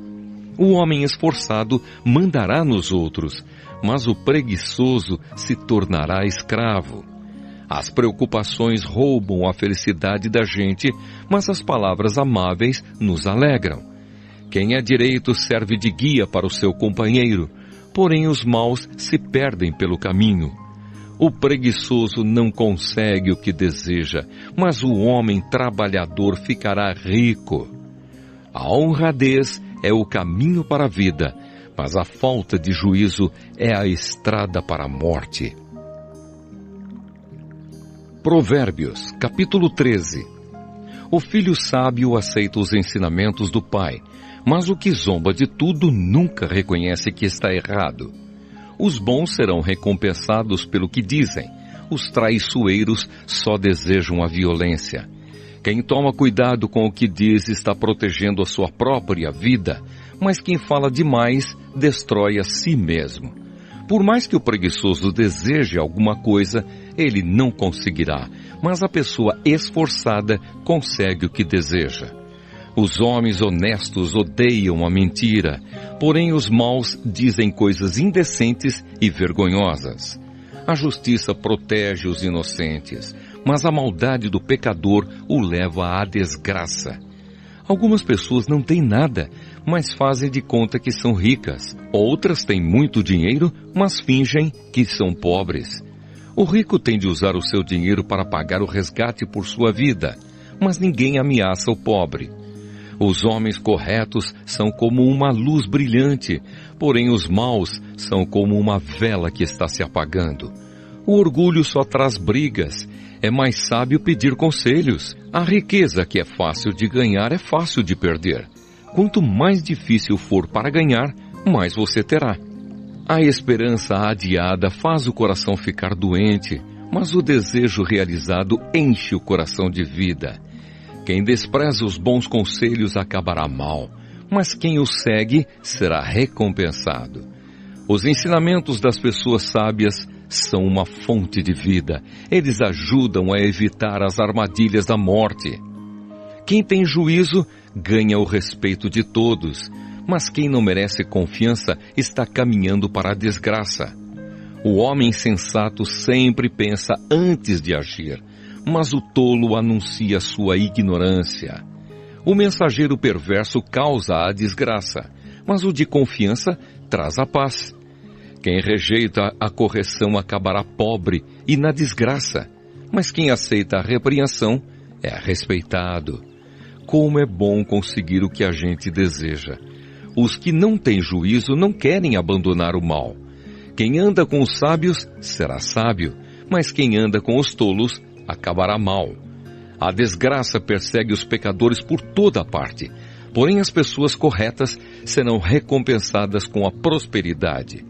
O homem esforçado mandará nos outros, mas o preguiçoso se tornará escravo. As preocupações roubam a felicidade da gente, mas as palavras amáveis nos alegram. Quem é direito serve de guia para o seu companheiro, porém os maus se perdem pelo caminho. O preguiçoso não consegue o que deseja, mas o homem trabalhador ficará rico. A honradez é o caminho para a vida, mas a falta de juízo é a estrada para a morte. Provérbios, capítulo 13. O filho sábio aceita os ensinamentos do pai, mas o que zomba de tudo nunca reconhece que está errado. Os bons serão recompensados pelo que dizem, os traiçoeiros só desejam a violência. Quem toma cuidado com o que diz está protegendo a sua própria vida, mas quem fala demais destrói a si mesmo. Por mais que o preguiçoso deseje alguma coisa, ele não conseguirá, mas a pessoa esforçada consegue o que deseja. Os homens honestos odeiam a mentira, porém os maus dizem coisas indecentes e vergonhosas. A justiça protege os inocentes, mas a maldade do pecador o leva à desgraça. Algumas pessoas não têm nada, mas fazem de conta que são ricas. Outras têm muito dinheiro, mas fingem que são pobres. O rico tem de usar o seu dinheiro para pagar o resgate por sua vida, mas ninguém ameaça o pobre. Os homens corretos são como uma luz brilhante, porém os maus são como uma vela que está se apagando. O orgulho só traz brigas. É mais sábio pedir conselhos. A riqueza que é fácil de ganhar é fácil de perder. Quanto mais difícil for para ganhar, mais você terá. A esperança adiada faz o coração ficar doente, mas o desejo realizado enche o coração de vida. Quem despreza os bons conselhos acabará mal, mas quem os segue será recompensado. Os ensinamentos das pessoas sábias são uma fonte de vida. Eles ajudam a evitar as armadilhas da morte. Quem tem juízo ganha o respeito de todos, mas quem não merece confiança está caminhando para a desgraça. O homem sensato sempre pensa antes de agir, mas o tolo anuncia sua ignorância. O mensageiro perverso causa a desgraça, mas o de confiança traz a paz. Quem rejeita a correção acabará pobre e na desgraça, mas quem aceita a repreensão é respeitado. Como é bom conseguir o que a gente deseja. Os que não têm juízo não querem abandonar o mal. Quem anda com os sábios será sábio, mas quem anda com os tolos acabará mal. A desgraça persegue os pecadores por toda parte, porém as pessoas corretas serão recompensadas com a prosperidade.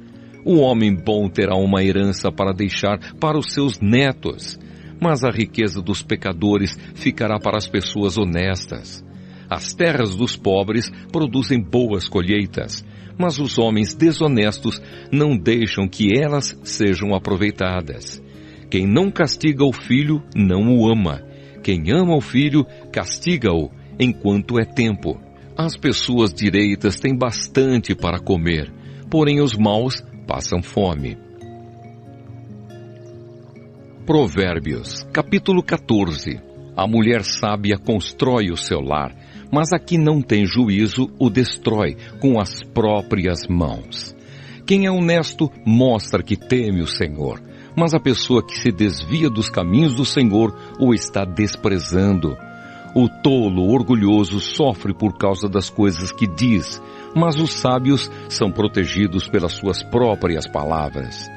O homem bom terá uma herança para deixar para os seus netos, mas a riqueza dos pecadores ficará para as pessoas honestas. As terras dos pobres produzem boas colheitas, mas os homens desonestos não deixam que elas sejam aproveitadas. Quem não castiga o filho não o ama. Quem ama o filho castiga-o enquanto é tempo. As pessoas direitas têm bastante para comer, porém os maus passam fome. Provérbios, capítulo 14. A mulher sábia constrói o seu lar, mas a que não tem juízo o destrói com as próprias mãos. Quem é honesto mostra que teme o Senhor, mas a pessoa que se desvia dos caminhos do Senhor o está desprezando. O tolo orgulhoso sofre por causa das coisas que diz, mas os sábios são protegidos pelas suas próprias palavras.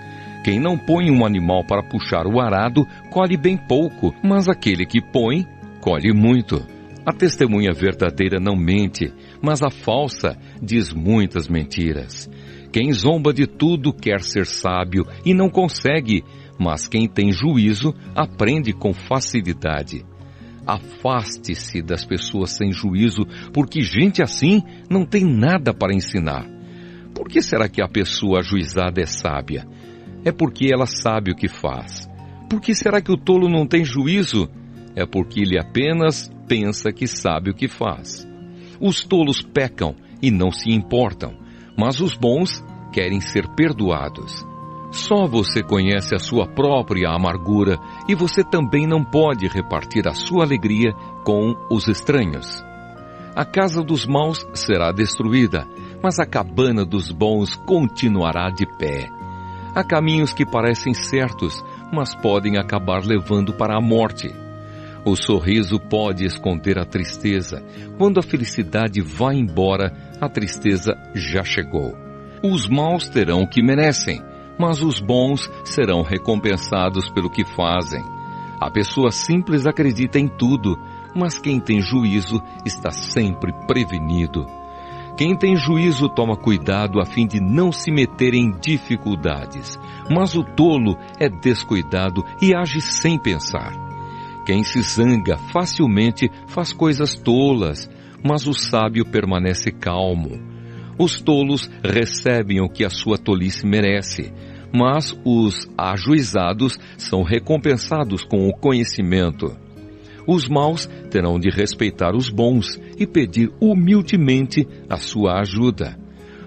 Quem não põe um animal para puxar o arado, colhe bem pouco, mas aquele que põe, colhe muito. A testemunha verdadeira não mente, mas a falsa diz muitas mentiras. Quem zomba de tudo quer ser sábio e não consegue, mas quem tem juízo aprende com facilidade. Afaste-se das pessoas sem juízo, porque gente assim não tem nada para ensinar. Por que será que a pessoa ajuizada é sábia? É porque ela sabe o que faz. Por que será que o tolo não tem juízo? É porque ele apenas pensa que sabe o que faz. Os tolos pecam e não se importam, mas os bons querem ser perdoados. Só você conhece a sua própria amargura e você também não pode repartir a sua alegria com os estranhos. A casa dos maus será destruída, mas a cabana dos bons continuará de pé. Há caminhos que parecem certos, mas podem acabar levando para a morte. O sorriso pode esconder a tristeza. Quando a felicidade vai embora, a tristeza já chegou. Os maus terão o que merecem, mas os bons serão recompensados pelo que fazem. A pessoa simples acredita em tudo, mas quem tem juízo está sempre prevenido. Quem tem juízo toma cuidado a fim de não se meter em dificuldades, mas o tolo é descuidado e age sem pensar. Quem se zanga facilmente faz coisas tolas, mas o sábio permanece calmo. Os tolos recebem o que a sua tolice merece, mas os ajuizados são recompensados com o conhecimento. Os maus terão de respeitar os bons e pedir humildemente a sua ajuda.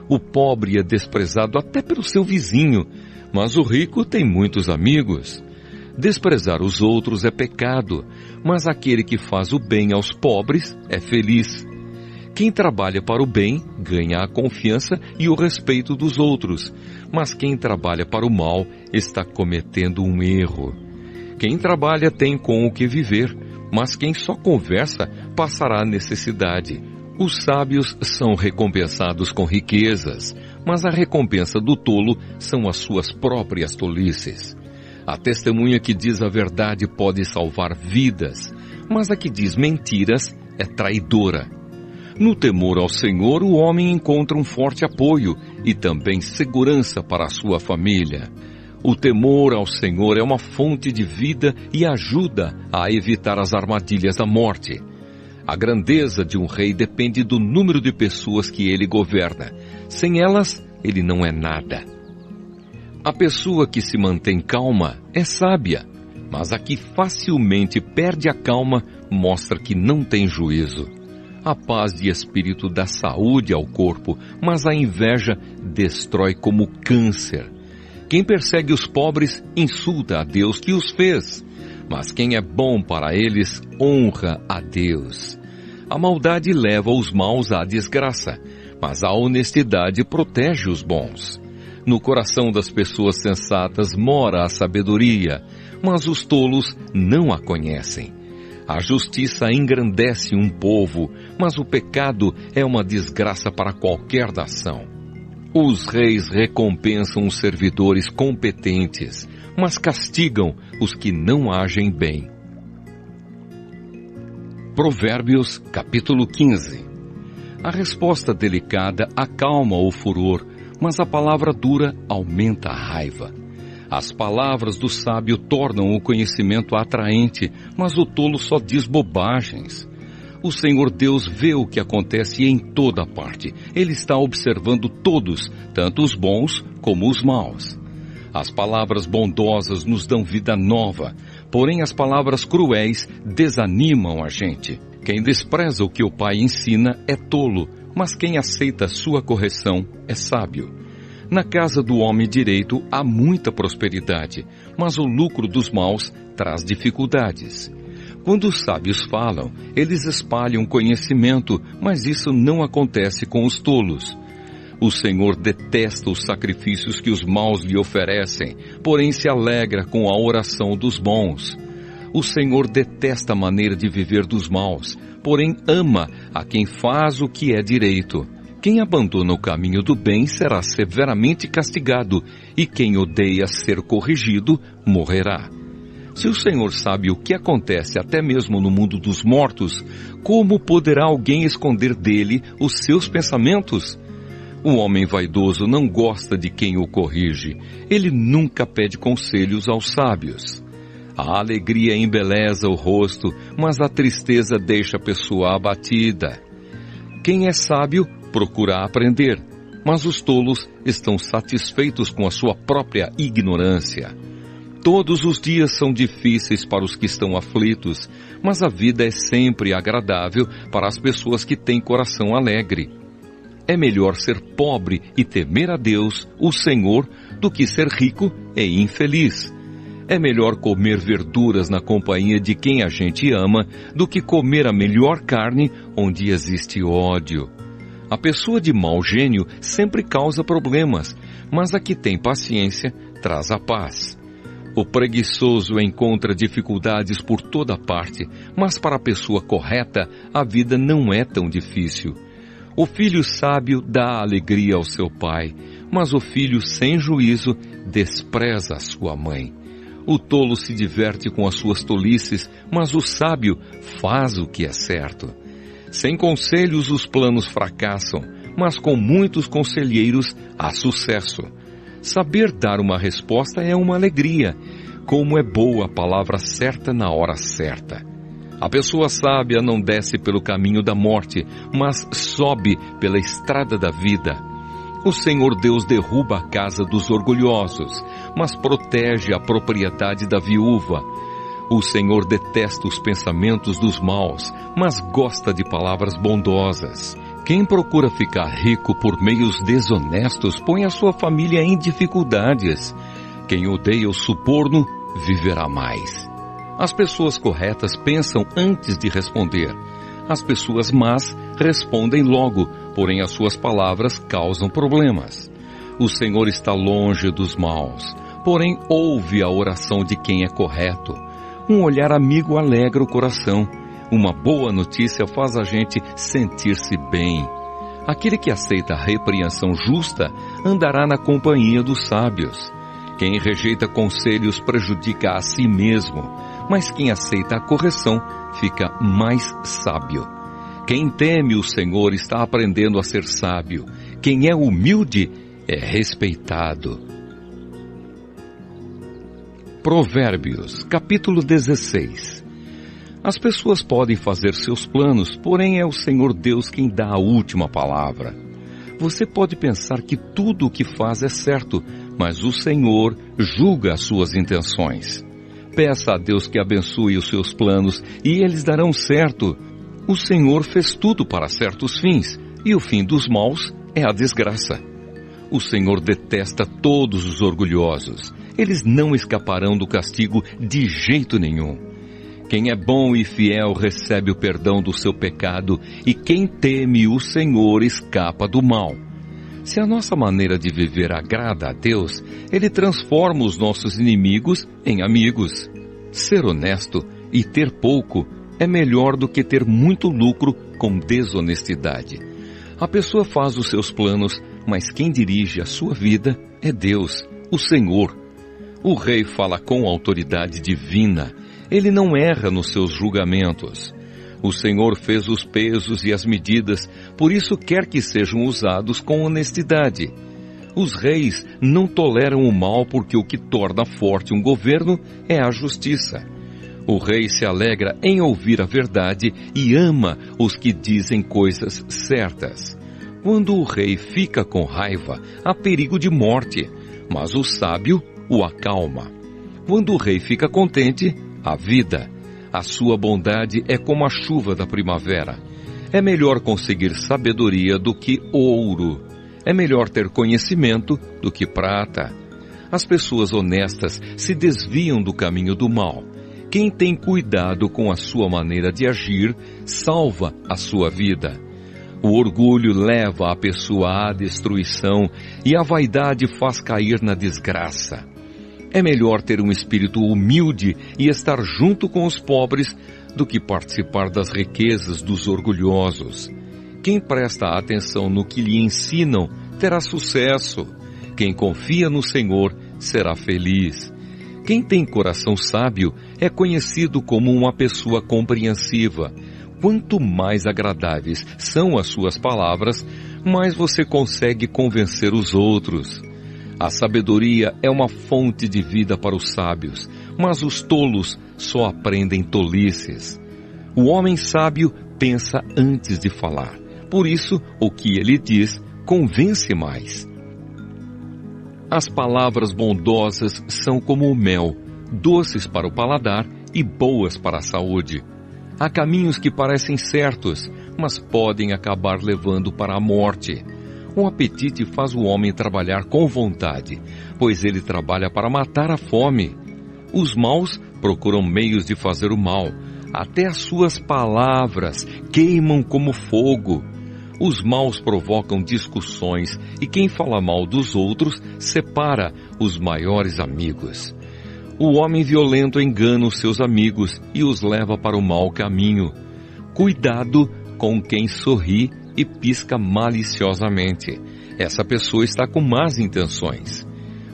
O pobre é desprezado até pelo seu vizinho, mas o rico tem muitos amigos. Desprezar os outros é pecado, mas aquele que faz o bem aos pobres é feliz. Quem trabalha para o bem ganha a confiança e o respeito dos outros, mas quem trabalha para o mal está cometendo um erro. Quem trabalha tem com o que viver, mas quem só conversa passará necessidade. Os sábios são recompensados com riquezas, mas a recompensa do tolo são as suas próprias tolices. A testemunha que diz a verdade pode salvar vidas, mas a que diz mentiras é traidora. No temor ao Senhor, o homem encontra um forte apoio e também segurança para a sua família. O temor ao Senhor é uma fonte de vida e ajuda a evitar as armadilhas da morte. A grandeza de um rei depende do número de pessoas que ele governa. Sem elas, ele não é nada. A pessoa que se mantém calma é sábia, mas a que facilmente perde a calma mostra que não tem juízo. A paz de espírito dá saúde ao corpo, mas a inveja destrói como câncer. Quem persegue os pobres insulta a Deus que os fez, mas quem é bom para eles honra a Deus. A maldade leva os maus à desgraça, mas a honestidade protege os bons. No coração das pessoas sensatas mora a sabedoria, mas os tolos não a conhecem. A justiça engrandece um povo, mas o pecado é uma desgraça para qualquer nação. Os reis recompensam os servidores competentes, mas castigam os que não agem bem. Provérbios, capítulo 15. A resposta delicada acalma o furor, mas a palavra dura aumenta a raiva. As palavras do sábio tornam o conhecimento atraente, mas o tolo só diz bobagens. O Senhor Deus vê o que acontece em toda parte. Ele está observando todos, tanto os bons como os maus. As palavras bondosas nos dão vida nova, porém as palavras cruéis desanimam a gente. Quem despreza o que o pai ensina é tolo, mas quem aceita sua correção é sábio. Na casa do homem direito há muita prosperidade, mas o lucro dos maus traz dificuldades. Quando os sábios falam, eles espalham conhecimento, mas isso não acontece com os tolos. O Senhor detesta os sacrifícios que os maus lhe oferecem, porém se alegra com a oração dos bons. O Senhor detesta a maneira de viver dos maus, porém ama a quem faz o que é direito. Quem abandona o caminho do bem será severamente castigado, e quem odeia ser corrigido morrerá. Se o Senhor sabe o que acontece até mesmo no mundo dos mortos, como poderá alguém esconder dele os seus pensamentos? O homem vaidoso não gosta de quem o corrige. Ele nunca pede conselhos aos sábios. A alegria embeleza o rosto, mas a tristeza deixa a pessoa abatida. Quem é sábio procura aprender, mas os tolos estão satisfeitos com a sua própria ignorância. Todos os dias são difíceis para os que estão aflitos, mas a vida é sempre agradável para as pessoas que têm coração alegre. É melhor ser pobre e temer a Deus, o Senhor, do que ser rico e infeliz. É melhor comer verduras na companhia de quem a gente ama do que comer a melhor carne onde existe ódio. A pessoa de mau gênio sempre causa problemas, mas a que tem paciência traz a paz. O preguiçoso encontra dificuldades por toda parte, mas para a pessoa correta, a vida não é tão difícil. O filho sábio dá alegria ao seu pai, mas o filho sem juízo despreza a sua mãe. O tolo se diverte com as suas tolices, mas o sábio faz o que é certo. Sem conselhos os planos fracassam, mas com muitos conselheiros há sucesso. Saber dar uma resposta é uma alegria. Como é boa a palavra certa na hora certa. A pessoa sábia não desce pelo caminho da morte, mas sobe pela estrada da vida. O Senhor Deus derruba a casa dos orgulhosos, mas protege a propriedade da viúva. O Senhor detesta os pensamentos dos maus, mas gosta de palavras bondosas. Quem procura ficar rico por meios desonestos põe a sua família em dificuldades. Quem odeia o suborno viverá mais. As pessoas corretas pensam antes de responder. As pessoas más respondem logo, porém as suas palavras causam problemas. O Senhor está longe dos maus, porém ouve a oração de quem é correto. Um olhar amigo alegra o coração. Uma boa notícia faz a gente sentir-se bem. Aquele que aceita a repreensão justa andará na companhia dos sábios. Quem rejeita conselhos prejudica a si mesmo, mas quem aceita a correção fica mais sábio. Quem teme o Senhor está aprendendo a ser sábio. Quem é humilde é respeitado. Provérbios, capítulo 16. As pessoas podem fazer seus planos, porém é o Senhor Deus quem dá a última palavra. Você pode pensar que tudo o que faz é certo, mas o Senhor julga as suas intenções. Peça a Deus que abençoe os seus planos e eles darão certo. O Senhor fez tudo para certos fins, e o fim dos maus é a desgraça. O Senhor detesta todos os orgulhosos. Eles não escaparão do castigo de jeito nenhum. Quem é bom e fiel recebe o perdão do seu pecado, e quem teme o Senhor escapa do mal. Se a nossa maneira de viver agrada a Deus, Ele transforma os nossos inimigos em amigos. Ser honesto e ter pouco é melhor do que ter muito lucro com desonestidade. A pessoa faz os seus planos, mas quem dirige a sua vida é Deus, o Senhor. O rei fala com autoridade divina. Ele não erra nos seus julgamentos. O Senhor fez os pesos e as medidas, por isso quer que sejam usados com honestidade. Os reis não toleram o mal porque o que torna forte um governo é a justiça. O rei se alegra em ouvir a verdade e ama os que dizem coisas certas. Quando o rei fica com raiva, há perigo de morte, mas o sábio o acalma. Quando o rei fica contente, há vida. A sua bondade é como a chuva da primavera. É melhor conseguir sabedoria do que ouro. É melhor ter conhecimento do que prata. As pessoas honestas se desviam do caminho do mal. Quem tem cuidado com a sua maneira de agir, salva a sua vida. O orgulho leva a pessoa à destruição e a vaidade faz cair na desgraça. É melhor ter um espírito humilde e estar junto com os pobres do que participar das riquezas dos orgulhosos. Quem presta atenção no que lhe ensinam terá sucesso. Quem confia no Senhor será feliz. Quem tem coração sábio é conhecido como uma pessoa compreensiva. Quanto mais agradáveis são as suas palavras, mais você consegue convencer os outros. A sabedoria é uma fonte de vida para os sábios, mas os tolos só aprendem tolices. O homem sábio pensa antes de falar, por isso o que ele diz convence mais. As palavras bondosas são como o mel, doces para o paladar e boas para a saúde. Há caminhos que parecem certos, mas podem acabar levando para a morte. O apetite faz o homem trabalhar com vontade, pois ele trabalha para matar a fome. Os maus procuram meios de fazer o mal, até as suas palavras queimam como fogo. Os maus provocam discussões, e quem fala mal dos outros separa os maiores amigos. O homem violento engana os seus amigos e os leva para o mau caminho. Cuidado com quem sorri e pisca maliciosamente. Essa pessoa está com más intenções.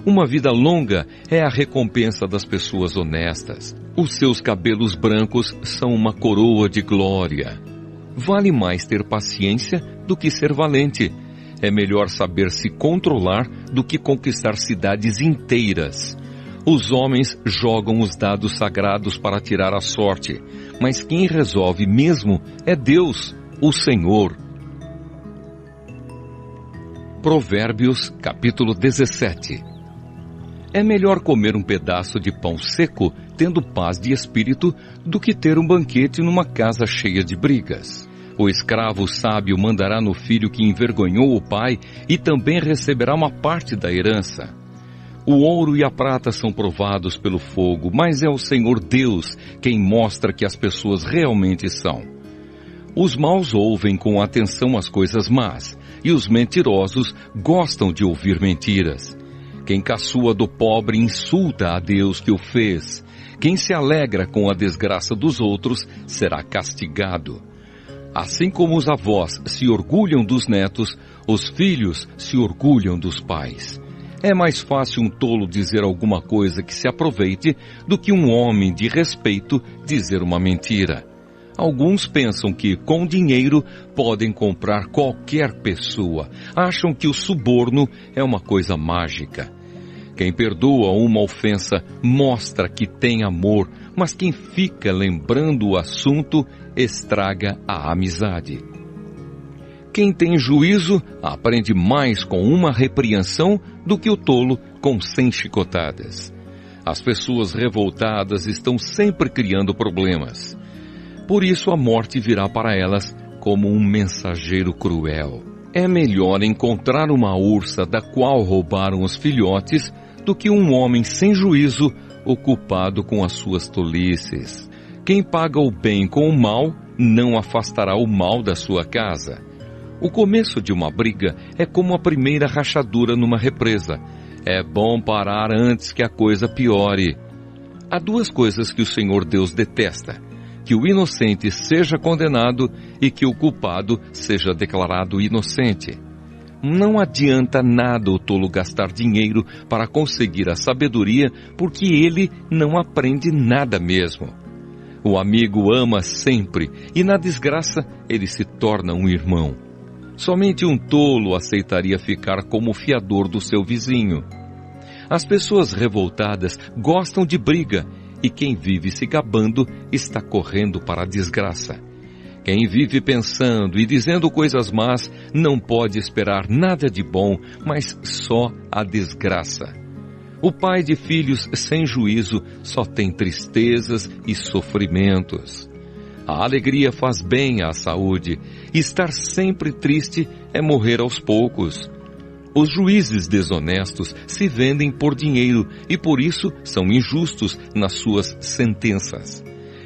Uma vida longa é a recompensa das pessoas honestas. Os seus cabelos brancos são uma coroa de glória. Vale mais ter paciência do que ser valente. É melhor saber se controlar do que conquistar cidades inteiras. Os homens jogam os dados sagrados para tirar a sorte, mas quem resolve mesmo é Deus, o Senhor. Provérbios, capítulo 17. É melhor comer um pedaço de pão seco, tendo paz de espírito, do que ter um banquete numa casa cheia de brigas. O escravo sábio mandará no filho que envergonhou o pai e também receberá uma parte da herança. O ouro e a prata são provados pelo fogo, mas é o Senhor Deus quem mostra que as pessoas realmente são. Os maus ouvem com atenção as coisas más, e os mentirosos gostam de ouvir mentiras. Quem caçoa do pobre insulta a Deus que o fez. Quem se alegra com a desgraça dos outros será castigado. Assim como os avós se orgulham dos netos, os filhos se orgulham dos pais. É mais fácil um tolo dizer alguma coisa que se aproveite do que um homem de respeito dizer uma mentira. Alguns pensam que com dinheiro podem comprar qualquer pessoa. Acham que o suborno é uma coisa mágica. Quem perdoa uma ofensa mostra que tem amor, mas quem fica lembrando o assunto estraga a amizade. Quem tem juízo aprende mais com uma repreensão do que o tolo com 100 chicotadas. As pessoas revoltadas estão sempre criando problemas. Por isso a morte virá para elas como um mensageiro cruel. É melhor encontrar uma ursa da qual roubaram os filhotes do que um homem sem juízo ocupado com as suas tolices. Quem paga o bem com o mal não afastará o mal da sua casa. O começo de uma briga é como a primeira rachadura numa represa. É bom parar antes que a coisa piore. Há duas coisas que o Senhor Deus detesta: que o inocente seja condenado e que o culpado seja declarado inocente. Não adianta nada o tolo gastar dinheiro para conseguir a sabedoria, porque ele não aprende nada mesmo. O amigo ama sempre e na desgraça ele se torna um irmão. Somente um tolo aceitaria ficar como fiador do seu vizinho. As pessoas revoltadas gostam de briga e quem vive se gabando está correndo para a desgraça. Quem vive pensando e dizendo coisas más não pode esperar nada de bom, mas só a desgraça. O pai de filhos sem juízo só tem tristezas e sofrimentos. A alegria faz bem à saúde. Estar sempre triste é morrer aos poucos. Os juízes desonestos se vendem por dinheiro e por isso são injustos nas suas sentenças.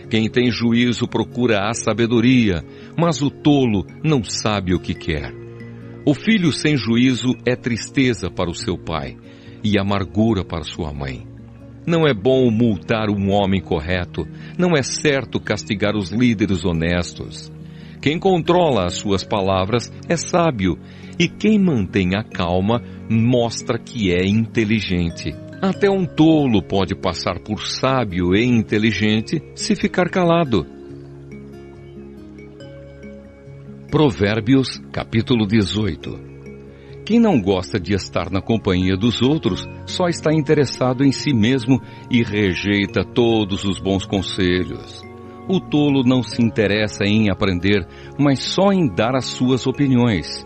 Quem tem juízo procura a sabedoria, mas o tolo não sabe o que quer. O filho sem juízo é tristeza para o seu pai e amargura para sua mãe. Não é bom multar um homem correto, não é certo castigar os líderes honestos. Quem controla as suas palavras é sábio, e quem mantém a calma mostra que é inteligente. Até um tolo pode passar por sábio e inteligente se ficar calado. Provérbios, capítulo 18. Quem não gosta de estar na companhia dos outros, só está interessado em si mesmo e rejeita todos os bons conselhos. O tolo não se interessa em aprender, mas só em dar as suas opiniões.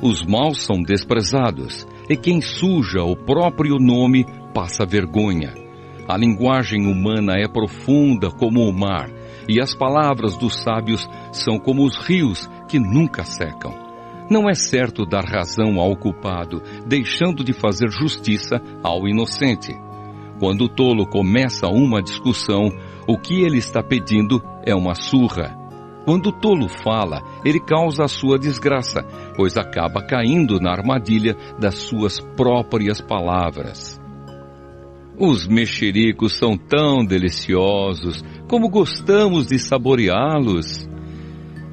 Os maus são desprezados, e quem suja o próprio nome passa vergonha. A linguagem humana é profunda como o mar, e as palavras dos sábios são como os rios que nunca secam. Não é certo dar razão ao culpado, deixando de fazer justiça ao inocente. Quando o tolo começa uma discussão, o que ele está pedindo é uma surra. Quando o tolo fala, ele causa a sua desgraça, pois acaba caindo na armadilha das suas próprias palavras. Os mexericos são tão deliciosos, como gostamos de saboreá-los.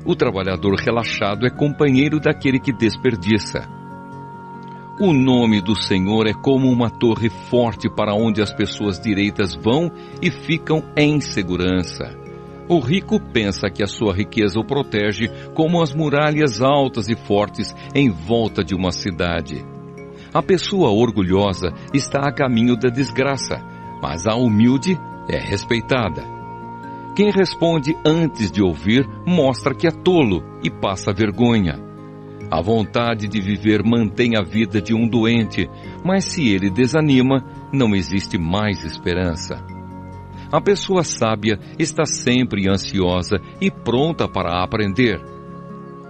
O trabalhador relaxado é companheiro daquele que desperdiça. O nome do Senhor é como uma torre forte para onde as pessoas direitas vão e ficam em segurança. O rico pensa que a sua riqueza o protege como as muralhas altas e fortes em volta de uma cidade. A pessoa orgulhosa está a caminho da desgraça, mas a humilde é respeitada. Quem responde antes de ouvir mostra que é tolo e passa vergonha. A vontade de viver mantém a vida de um doente, mas se ele desanima, não existe mais esperança. A pessoa sábia está sempre ansiosa e pronta para aprender.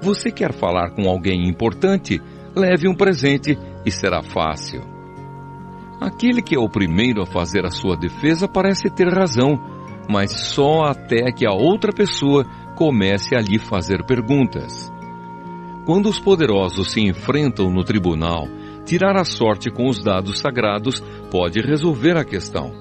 Você quer falar com alguém importante? Leve um presente e será fácil. Aquele que é o primeiro a fazer a sua defesa parece ter razão, mas só até que a outra pessoa comece a lhe fazer perguntas. Quando os poderosos se enfrentam no tribunal, tirar a sorte com os dados sagrados pode resolver a questão.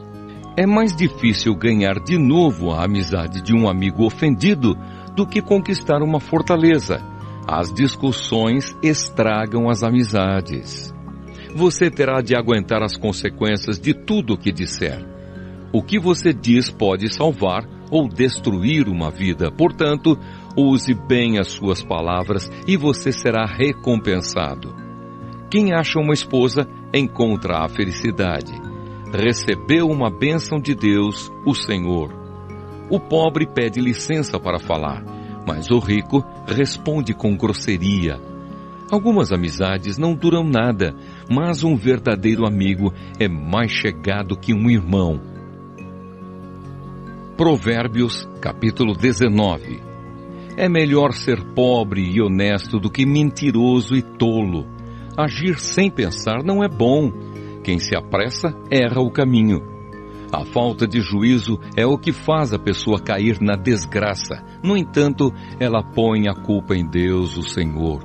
É mais difícil ganhar de novo a amizade de um amigo ofendido do que conquistar uma fortaleza. As discussões estragam as amizades. Você terá de aguentar as consequências de tudo o que disser. O que você diz pode salvar ou destruir uma vida. Portanto, use bem as suas palavras e você será recompensado. Quem acha uma esposa, encontra a felicidade. Recebeu uma bênção de Deus, o Senhor. O pobre pede licença para falar, mas o rico responde com grosseria. Algumas amizades não duram nada, mas um verdadeiro amigo é mais chegado que um irmão. Provérbios, capítulo 19. É melhor ser pobre e honesto do que mentiroso e tolo. Agir sem pensar não é bom. Quem se apressa, erra o caminho. A falta de juízo é o que faz a pessoa cair na desgraça. No entanto, ela põe a culpa em Deus, o Senhor.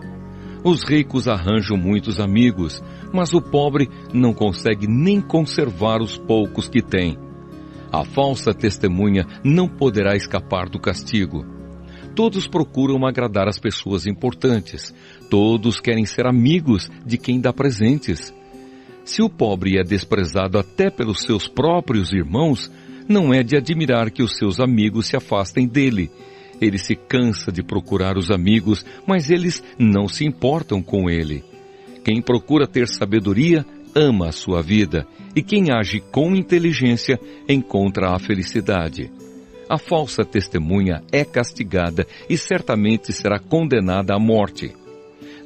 Os ricos arranjam muitos amigos, mas o pobre não consegue nem conservar os poucos que tem. A falsa testemunha não poderá escapar do castigo. Todos procuram agradar as pessoas importantes. Todos querem ser amigos de quem dá presentes. Se o pobre é desprezado até pelos seus próprios irmãos, não é de admirar que os seus amigos se afastem dele. Ele se cansa de procurar os amigos, mas eles não se importam com ele. Quem procura ter sabedoria, ama a sua vida, e quem age com inteligência, encontra a felicidade. A falsa testemunha é castigada e certamente será condenada à morte.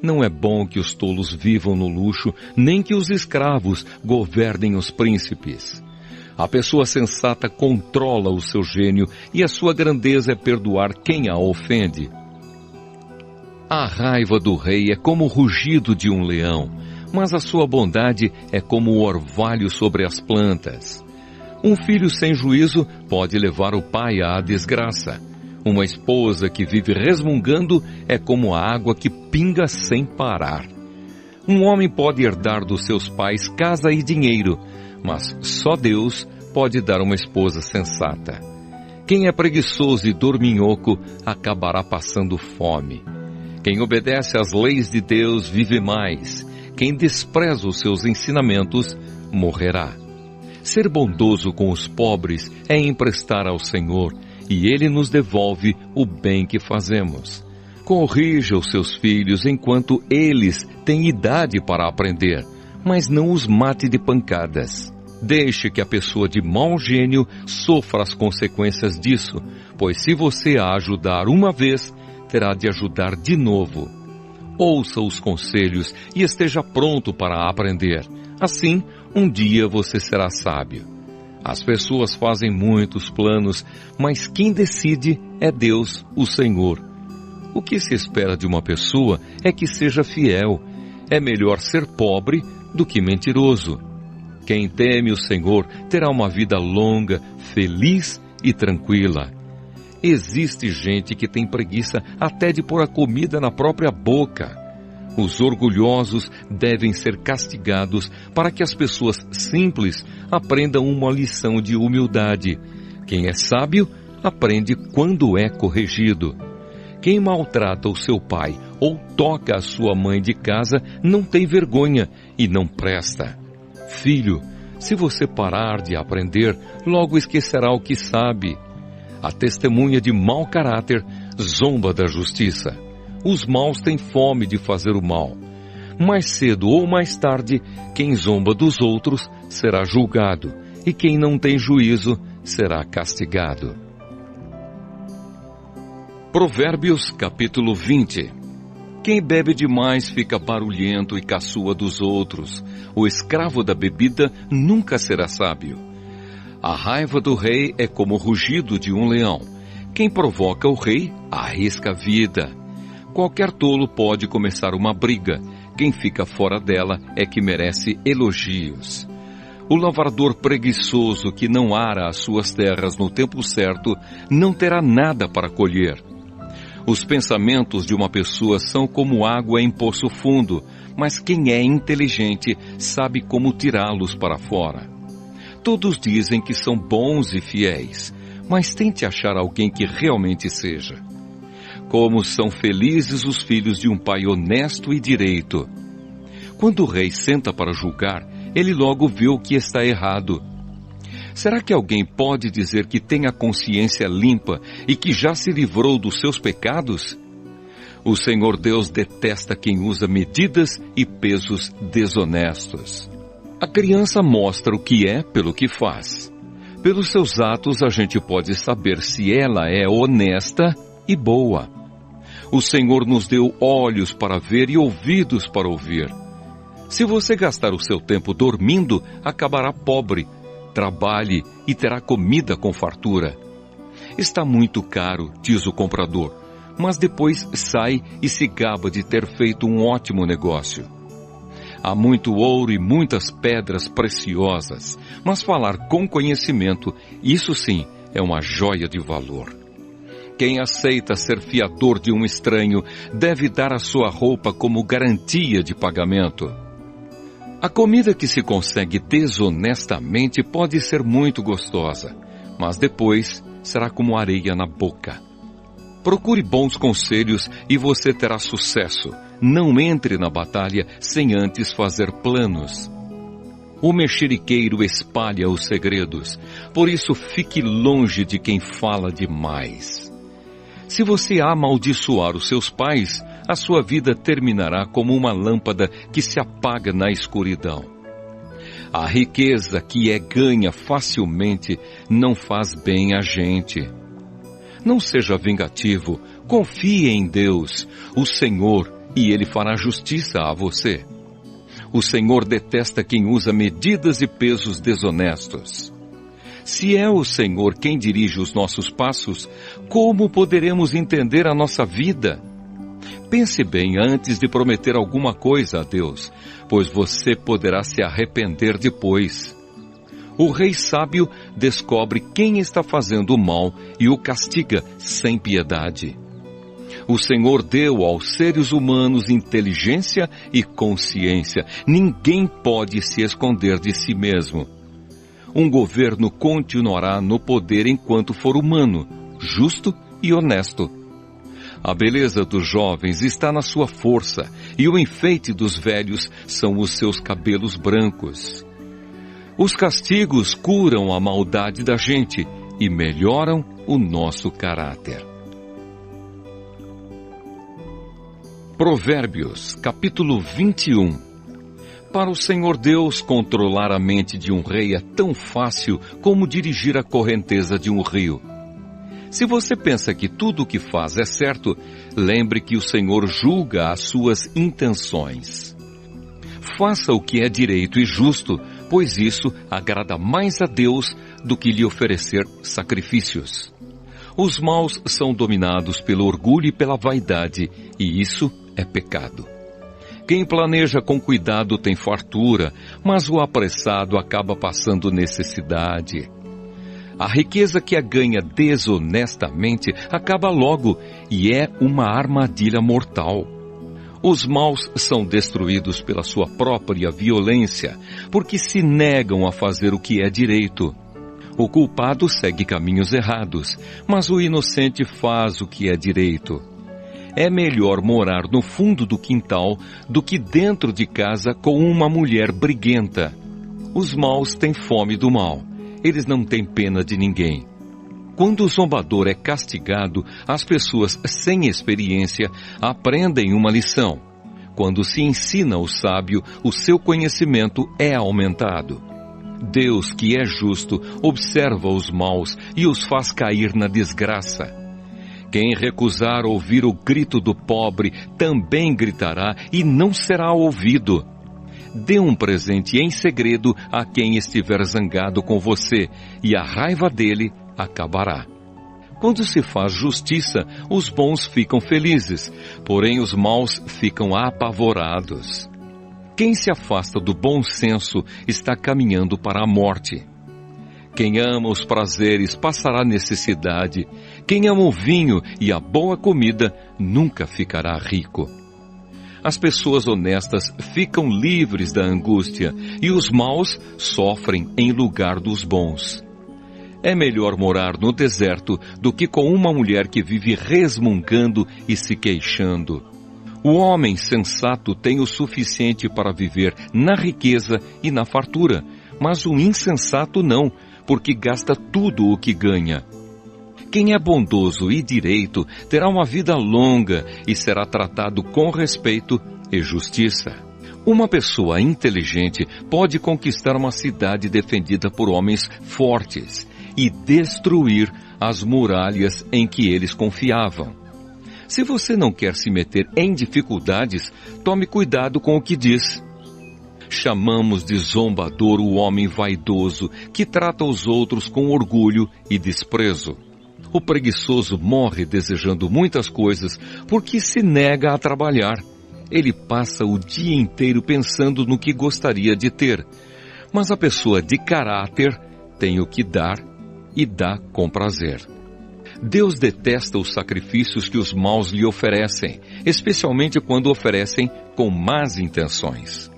Não é bom que os tolos vivam no luxo, nem que os escravos governem os príncipes. A pessoa sensata controla o seu gênio e a sua grandeza é perdoar quem a ofende. A raiva do rei é como o rugido de um leão, mas a sua bondade é como o orvalho sobre as plantas. Um filho sem juízo pode levar o pai à desgraça. Uma esposa que vive resmungando é como a água que pinga sem parar. Um homem pode herdar dos seus pais casa e dinheiro, mas só Deus pode dar uma esposa sensata. Quem é preguiçoso e dorminhoco acabará passando fome. Quem obedece às leis de Deus vive mais. Quem despreza os seus ensinamentos morrerá. Ser bondoso com os pobres é emprestar ao Senhor, e Ele nos devolve o bem que fazemos. Corrija os seus filhos enquanto eles têm idade para aprender, mas não os mate de pancadas. Deixe que a pessoa de mau gênio sofra as consequências disso, pois se você a ajudar uma vez, terá de ajudar de novo. Ouça os conselhos e esteja pronto para aprender. Assim, um dia você será sábio. As pessoas fazem muitos planos, mas quem decide é Deus, o Senhor. O que se espera de uma pessoa é que seja fiel. É melhor ser pobre do que mentiroso. Quem teme o Senhor terá uma vida longa, feliz e tranquila. Existe gente que tem preguiça até de pôr a comida na própria boca. Os orgulhosos devem ser castigados para que as pessoas simples aprendam uma lição de humildade. Quem é sábio, aprende quando é corrigido. Quem maltrata o seu pai ou toca a sua mãe de casa não tem vergonha e não presta. Filho, se você parar de aprender, logo esquecerá o que sabe. A testemunha de mau caráter zomba da justiça. Os maus têm fome de fazer o mal. Mais cedo ou mais tarde, quem zomba dos outros será julgado, e quem não tem juízo será castigado. Provérbios capítulo 20. Quem bebe demais fica barulhento e caçoa dos outros. O escravo da bebida nunca será sábio. A raiva do rei é como o rugido de um leão. Quem provoca o rei arrisca a vida. Qualquer tolo pode começar uma briga. Quem fica fora dela é que merece elogios. O lavrador preguiçoso que não ara as suas terras no tempo certo não terá nada para colher. Os pensamentos de uma pessoa são como água em poço fundo, mas quem é inteligente sabe como tirá-los para fora. Todos dizem que são bons e fiéis, mas tente achar alguém que realmente seja. Como são felizes os filhos de um pai honesto e direito. Quando o rei senta para julgar, ele logo vê o que está errado. Será que alguém pode dizer que tem a consciência limpa e que já se livrou dos seus pecados? O Senhor Deus detesta quem usa medidas e pesos desonestos. A criança mostra o que é pelo que faz. Pelos seus atos a gente pode saber se ela é honesta e boa. O Senhor nos deu olhos para ver e ouvidos para ouvir. Se você gastar o seu tempo dormindo, acabará pobre. Trabalhe e terá comida com fartura. Está muito caro, diz o comprador, mas depois sai e se gaba de ter feito um ótimo negócio. Há muito ouro e muitas pedras preciosas, mas falar com conhecimento, isso sim, é uma joia de valor. Quem aceita ser fiador de um estranho deve dar a sua roupa como garantia de pagamento. A comida que se consegue desonestamente pode ser muito gostosa, mas depois será como areia na boca. Procure bons conselhos e você terá sucesso. Não entre na batalha sem antes fazer planos. O mexeriqueiro espalha os segredos, por isso fique longe de quem fala demais. Se você amaldiçoar os seus pais, a sua vida terminará como uma lâmpada que se apaga na escuridão. A riqueza que é ganha facilmente não faz bem a gente. Não seja vingativo, confie em Deus, o Senhor, e Ele fará justiça a você. O Senhor detesta quem usa medidas e pesos desonestos. Se é o Senhor quem dirige os nossos passos, como poderemos entender a nossa vida? Pense bem antes de prometer alguma coisa a Deus, pois você poderá se arrepender depois. O rei sábio descobre quem está fazendo o mal e o castiga sem piedade. O Senhor deu aos seres humanos inteligência e consciência. Ninguém pode se esconder de si mesmo. Um governo continuará no poder enquanto for humano, justo e honesto. A beleza dos jovens está na sua força, e o enfeite dos velhos são os seus cabelos brancos. Os castigos curam a maldade da gente e melhoram o nosso caráter. Provérbios, capítulo 21. Para o Senhor Deus, controlar a mente de um rei é tão fácil como dirigir a correnteza de um rio. Se você pensa que tudo o que faz é certo, lembre que o Senhor julga as suas intenções. Faça o que é direito e justo, pois isso agrada mais a Deus do que lhe oferecer sacrifícios. Os maus são dominados pelo orgulho e pela vaidade, e isso é pecado. Quem planeja com cuidado tem fartura, mas o apressado acaba passando necessidade. A riqueza que a ganha desonestamente acaba logo e é uma armadilha mortal. Os maus são destruídos pela sua própria violência, porque se negam a fazer o que é direito. O culpado segue caminhos errados, mas o inocente faz o que é direito. É melhor morar no fundo do quintal do que dentro de casa com uma mulher briguenta. Os maus têm fome do mal. Eles não têm pena de ninguém. Quando o zombador é castigado, as pessoas sem experiência aprendem uma lição. Quando se ensina o sábio, o seu conhecimento é aumentado. Deus, que é justo, observa os maus e os faz cair na desgraça. Quem recusar ouvir o grito do pobre também gritará e não será ouvido. Dê um presente em segredo a quem estiver zangado com você, e a raiva dele acabará. Quando se faz justiça, os bons ficam felizes, porém os maus ficam apavorados. Quem se afasta do bom senso está caminhando para a morte. Quem ama os prazeres passará necessidade. Quem ama o vinho e a boa comida nunca ficará rico. As pessoas honestas ficam livres da angústia e os maus sofrem em lugar dos bons. É melhor morar no deserto do que com uma mulher que vive resmungando e se queixando. O homem sensato tem o suficiente para viver na riqueza e na fartura, mas o insensato não, porque gasta tudo o que ganha. Quem é bondoso e direito terá uma vida longa e será tratado com respeito e justiça. Uma pessoa inteligente pode conquistar uma cidade defendida por homens fortes e destruir as muralhas em que eles confiavam. Se você não quer se meter em dificuldades, tome cuidado com o que diz. Chamamos de zombador o homem vaidoso que trata os outros com orgulho e desprezo. O preguiçoso morre desejando muitas coisas porque se nega a trabalhar. Ele passa o dia inteiro pensando no que gostaria de ter. Mas a pessoa de caráter tem o que dar e dá com prazer. Deus detesta os sacrifícios que os maus lhe oferecem, especialmente quando oferecem com más intenções.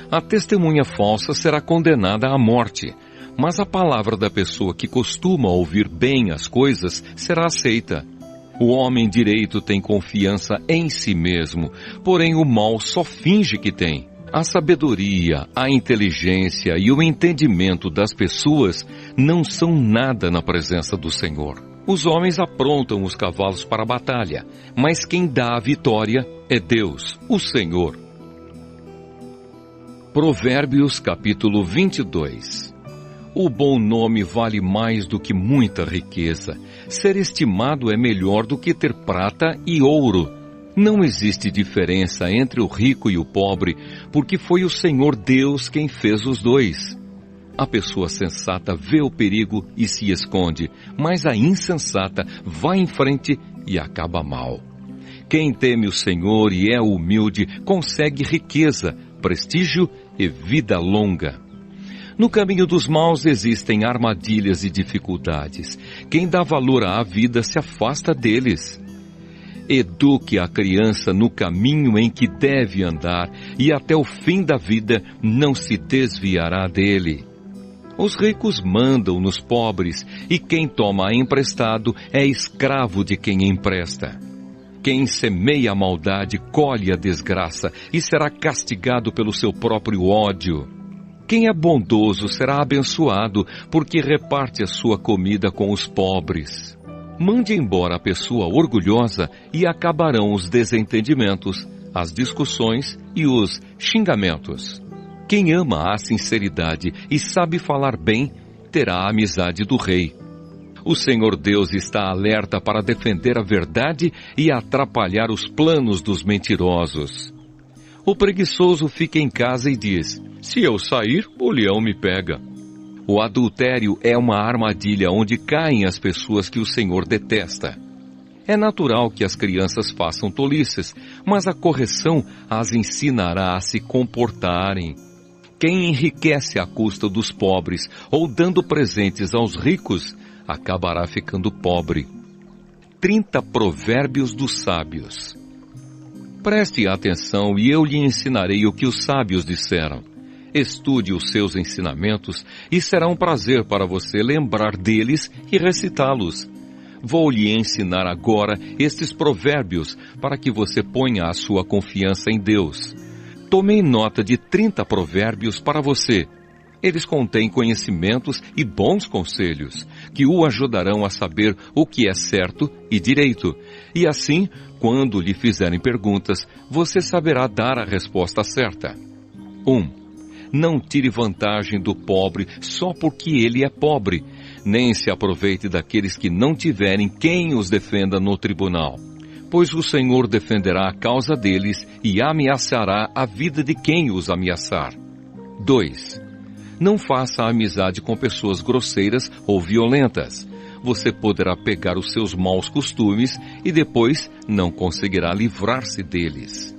A testemunha falsa será condenada à morte, mas a palavra da pessoa que costuma ouvir bem as coisas será aceita. O homem direito tem confiança em si mesmo, porém o mal só finge que tem. A sabedoria, a inteligência e o entendimento das pessoas não são nada na presença do Senhor. Os homens aprontam os cavalos para a batalha, mas quem dá a vitória é Deus, o Senhor. Provérbios capítulo 22. O bom nome vale mais do que muita riqueza. Ser estimado é melhor do que ter prata e ouro. Não existe diferença entre o rico e o pobre, porque foi o Senhor Deus quem fez os dois. A pessoa sensata vê o perigo e se esconde, mas a insensata vai em frente e acaba mal. Quem teme o Senhor e é humilde consegue riqueza, prestígio e vida longa. No caminho dos maus existem armadilhas e dificuldades. Quem dá valor à vida se afasta deles. Eduque a criança no caminho em que deve andar, e até o fim da vida não se desviará dele. Os ricos mandam nos pobres, e quem toma emprestado é escravo de quem empresta. Quem semeia a maldade colhe a desgraça e será castigado pelo seu próprio ódio. Quem é bondoso será abençoado, porque reparte a sua comida com os pobres. Mande embora a pessoa orgulhosa e acabarão os desentendimentos, as discussões e os xingamentos. Quem ama a sinceridade e sabe falar bem, terá a amizade do rei. O Senhor Deus está alerta para defender a verdade e atrapalhar os planos dos mentirosos. O preguiçoso fica em casa e diz: se eu sair, o leão me pega. O adultério é uma armadilha onde caem as pessoas que o Senhor detesta. É natural que as crianças façam tolices, mas a correção as ensinará a se comportarem. Quem enriquece à custa dos pobres ou dando presentes aos ricos, acabará ficando pobre. 30 provérbios dos sábios. Preste atenção e eu lhe ensinarei o que os sábios disseram. Estude os seus ensinamentos e será um prazer para você lembrar deles e recitá-los. Vou lhe ensinar agora estes provérbios para que você ponha a sua confiança em Deus. Tomei nota de 30 provérbios para você. Eles contêm conhecimentos e bons conselhos, que o ajudarão a saber o que é certo e direito. E assim, quando lhe fizerem perguntas, você saberá dar a resposta certa. 1. Não tire vantagem do pobre só porque ele é pobre, nem se aproveite daqueles que não tiverem quem os defenda no tribunal. Pois o Senhor defenderá a causa deles e ameaçará a vida de quem os ameaçar. 2. Não faça amizade com pessoas grosseiras ou violentas. Você poderá pegar os seus maus costumes e depois não conseguirá livrar-se deles.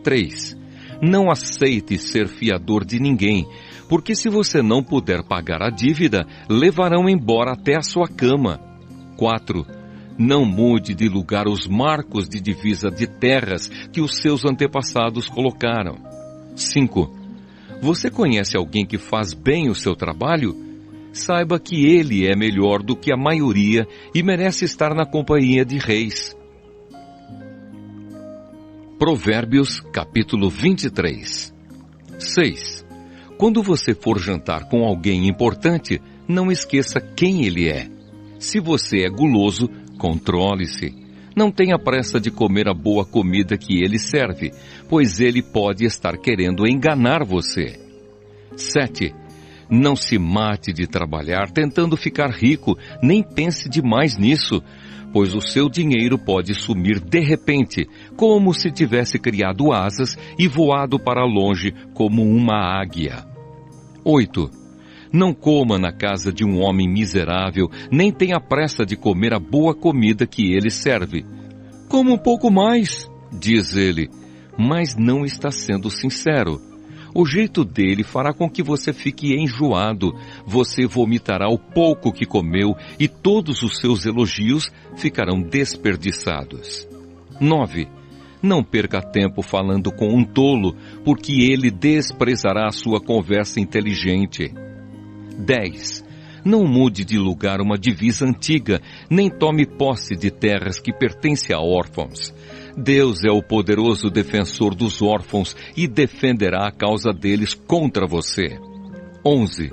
3. Não aceite ser fiador de ninguém, porque se você não puder pagar a dívida, levarão embora até a sua cama. 4. Não mude de lugar os marcos de divisa de terras que os seus antepassados colocaram. 5. Você conhece alguém que faz bem o seu trabalho? Saiba que ele é melhor do que a maioria e merece estar na companhia de reis. Provérbios, capítulo 23. 6. Quando você for jantar com alguém importante, não esqueça quem ele é. Se você é guloso, controle-se. Não tenha pressa de comer a boa comida que ele serve, pois ele pode estar querendo enganar você. 7. Não se mate de trabalhar tentando ficar rico, nem pense demais nisso, pois o seu dinheiro pode sumir de repente, como se tivesse criado asas e voado para longe como uma águia. 8. Não coma na casa de um homem miserável, nem tenha pressa de comer a boa comida que ele serve. Coma um pouco mais, diz ele, mas não está sendo sincero. O jeito dele fará com que você fique enjoado, você vomitará o pouco que comeu e todos os seus elogios ficarão desperdiçados. 9. Não perca tempo falando com um tolo, porque ele desprezará a sua conversa inteligente. 10. Não mude de lugar uma divisa antiga, nem tome posse de terras que pertencem a órfãos. Deus é o poderoso defensor dos órfãos e defenderá a causa deles contra você. 11.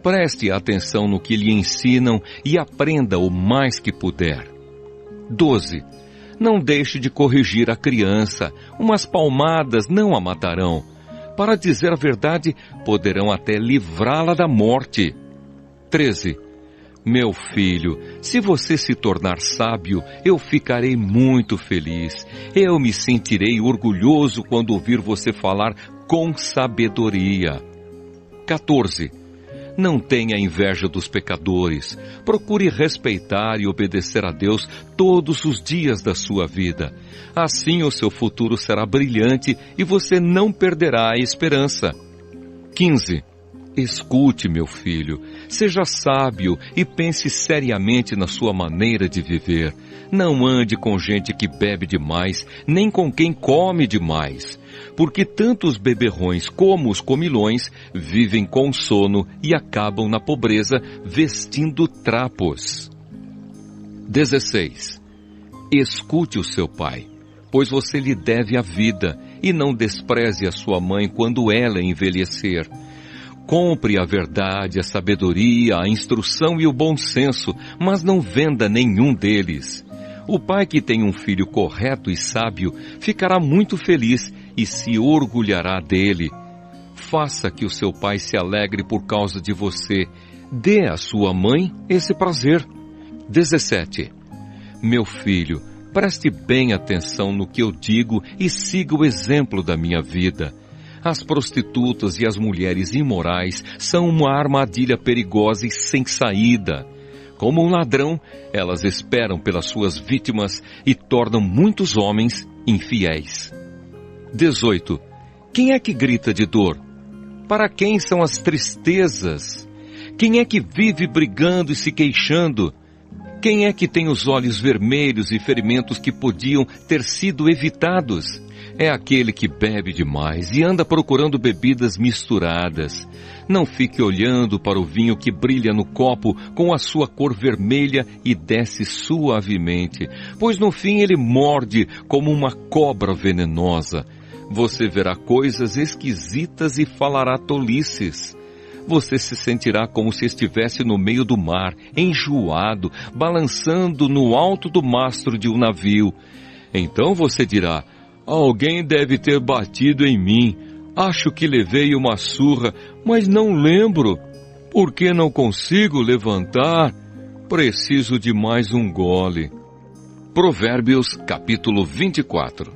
Preste atenção no que lhe ensinam e aprenda o mais que puder. 12. Não deixe de corrigir a criança, umas palmadas não a matarão. Para dizer a verdade, poderão até livrá-la da morte. 13. Meu filho, se você se tornar sábio, eu ficarei muito feliz. Eu me sentirei orgulhoso quando ouvir você falar com sabedoria. 14. Não tenha inveja dos pecadores. Procure respeitar e obedecer a Deus todos os dias da sua vida. Assim o seu futuro será brilhante e você não perderá a esperança. 15. Escute, meu filho, seja sábio e pense seriamente na sua maneira de viver. Não ande com gente que bebe demais, nem com quem come demais, porque tanto os beberrões como os comilões vivem com sono e acabam na pobreza vestindo trapos. 16. Escute o seu pai, pois você lhe deve a vida, e não despreze a sua mãe quando ela envelhecer. Compre a verdade, a sabedoria, a instrução e o bom senso, mas não venda nenhum deles. O pai que tem um filho correto e sábio ficará muito feliz e se orgulhará dele. Faça que o seu pai se alegre por causa de você. Dê à sua mãe esse prazer. 17. Meu filho, preste bem atenção no que eu digo e siga o exemplo da minha vida. As prostitutas e as mulheres imorais são uma armadilha perigosa e sem saída. Como um ladrão, elas esperam pelas suas vítimas e tornam muitos homens infiéis. 18. Quem é que grita de dor? Para quem são as tristezas? Quem é que vive brigando e se queixando? Quem é que tem os olhos vermelhos e ferimentos que podiam ter sido evitados? É aquele que bebe demais e anda procurando bebidas misturadas. Não fique olhando para o vinho que brilha no copo com a sua cor vermelha e desce suavemente, pois no fim ele morde como uma cobra venenosa. Você verá coisas esquisitas e falará tolices. Você se sentirá como se estivesse no meio do mar, enjoado, balançando no alto do mastro de um navio. Então você dirá: alguém deve ter batido em mim. Acho que levei uma surra, mas não lembro. Por que não consigo levantar? Preciso de mais um gole. Provérbios, capítulo 24.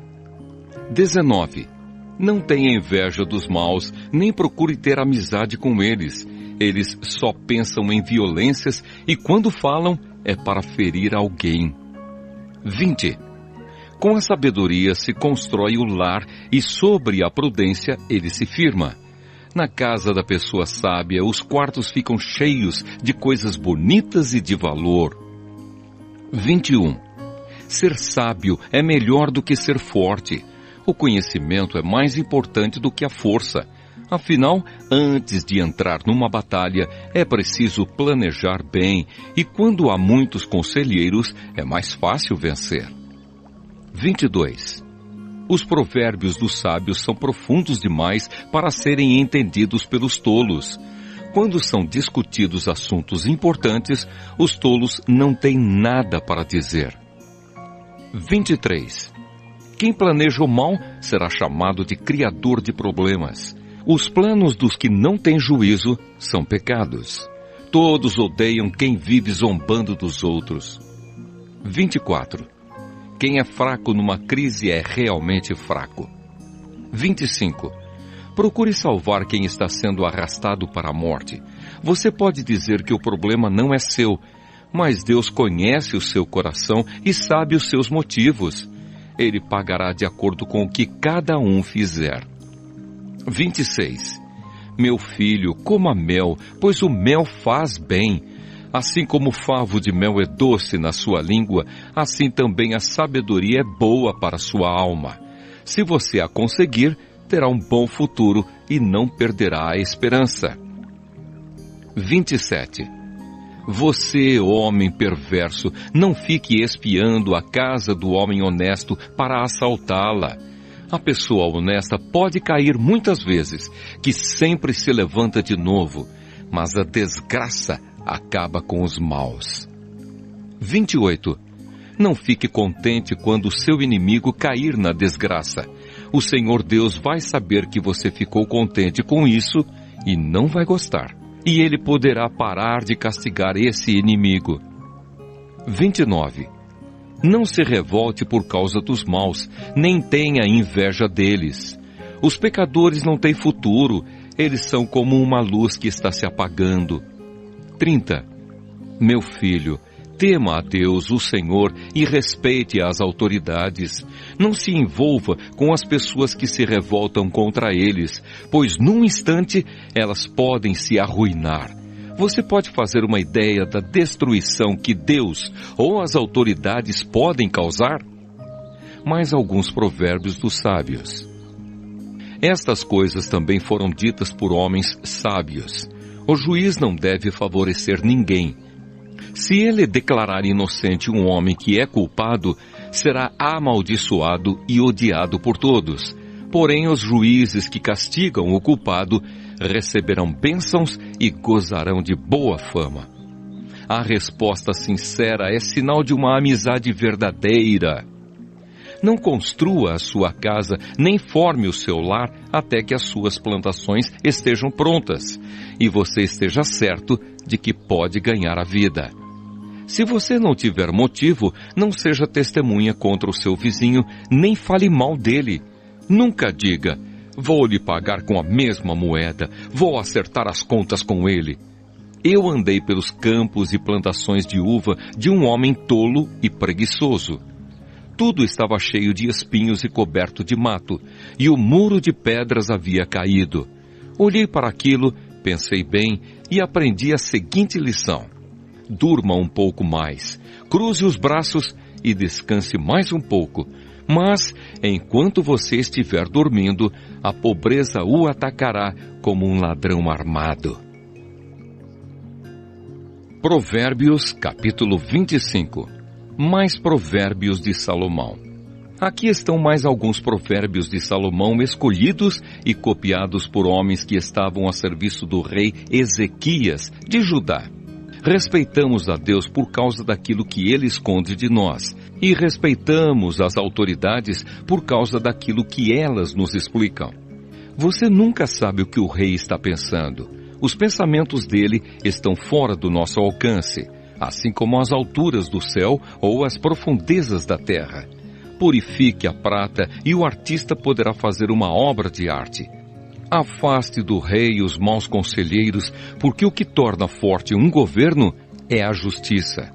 19. Não tenha inveja dos maus, nem procure ter amizade com eles. Eles só pensam em violências e quando falam é para ferir alguém. 20. Com a sabedoria se constrói o lar e sobre a prudência ele se firma. Na casa da pessoa sábia, os quartos ficam cheios de coisas bonitas e de valor. 21. Ser sábio é melhor do que ser forte. O conhecimento é mais importante do que a força. Afinal, antes de entrar numa batalha, é preciso planejar bem, e quando há muitos conselheiros, é mais fácil vencer. 22. Os provérbios dos sábios são profundos demais para serem entendidos pelos tolos. Quando são discutidos assuntos importantes, os tolos não têm nada para dizer. 23. Quem planeja o mal será chamado de criador de problemas. Os planos dos que não têm juízo são pecados. Todos odeiam quem vive zombando dos outros. 24. Quem é fraco numa crise é realmente fraco. 25. Procure salvar quem está sendo arrastado para a morte. Você pode dizer que o problema não é seu, mas Deus conhece o seu coração e sabe os seus motivos. Ele pagará de acordo com o que cada um fizer. 26. Meu filho, coma mel, pois o mel faz bem. Assim como o favo de mel é doce na sua língua, assim também a sabedoria é boa para a sua alma. Se você a conseguir, terá um bom futuro e não perderá a esperança. 27. Você, homem perverso, não fique espiando a casa do homem honesto para assaltá-la. A pessoa honesta pode cair muitas vezes, que sempre se levanta de novo, mas a desgraça acaba com os maus. 28. Não fique contente quando o seu inimigo cair na desgraça. O Senhor Deus vai saber que você ficou contente com isso e não vai gostar. E Ele poderá parar de castigar esse inimigo. 29. Não se revolte por causa dos maus, nem tenha inveja deles. Os pecadores não têm futuro, eles são como uma luz que está se apagando. 30. Meu filho, tema a Deus, o Senhor, e respeite as autoridades. Não se envolva com as pessoas que se revoltam contra eles, pois num instante elas podem se arruinar. Você pode fazer uma ideia da destruição que Deus ou as autoridades podem causar? Mais alguns provérbios dos sábios. Estas coisas também foram ditas por homens sábios. O juiz não deve favorecer ninguém. Se ele declarar inocente um homem que é culpado, será amaldiçoado e odiado por todos. Porém, os juízes que castigam o culpado receberão bênçãos e gozarão de boa fama. A resposta sincera é sinal de uma amizade verdadeira. Não construa a sua casa, nem forme o seu lar até que as suas plantações estejam prontas e você esteja certo de que pode ganhar a vida. Se você não tiver motivo, não seja testemunha contra o seu vizinho, nem fale mal dele. Nunca diga: Vou lhe pagar com a mesma moeda, vou acertar as contas com ele. Eu andei pelos campos e plantações de uva de um homem tolo e preguiçoso. Tudo estava cheio de espinhos e coberto de mato, e o muro de pedras havia caído. Olhei para aquilo, pensei bem e aprendi a seguinte lição: durma um pouco mais, cruze os braços e descanse mais um pouco. Mas, enquanto você estiver dormindo, a pobreza o atacará como um ladrão armado. Provérbios, capítulo 25. Mais provérbios de Salomão. Aqui estão mais alguns provérbios de Salomão escolhidos e copiados por homens que estavam a serviço do rei Ezequias, de Judá. Respeitamos a Deus por causa daquilo que Ele esconde de nós, e respeitamos as autoridades por causa daquilo que elas nos explicam. Você nunca sabe o que o rei está pensando. Os pensamentos dele estão fora do nosso alcance, assim como as alturas do céu ou as profundezas da terra. Purifique a prata e o artista poderá fazer uma obra de arte. Afaste do rei os maus conselheiros, porque o que torna forte um governo é a justiça.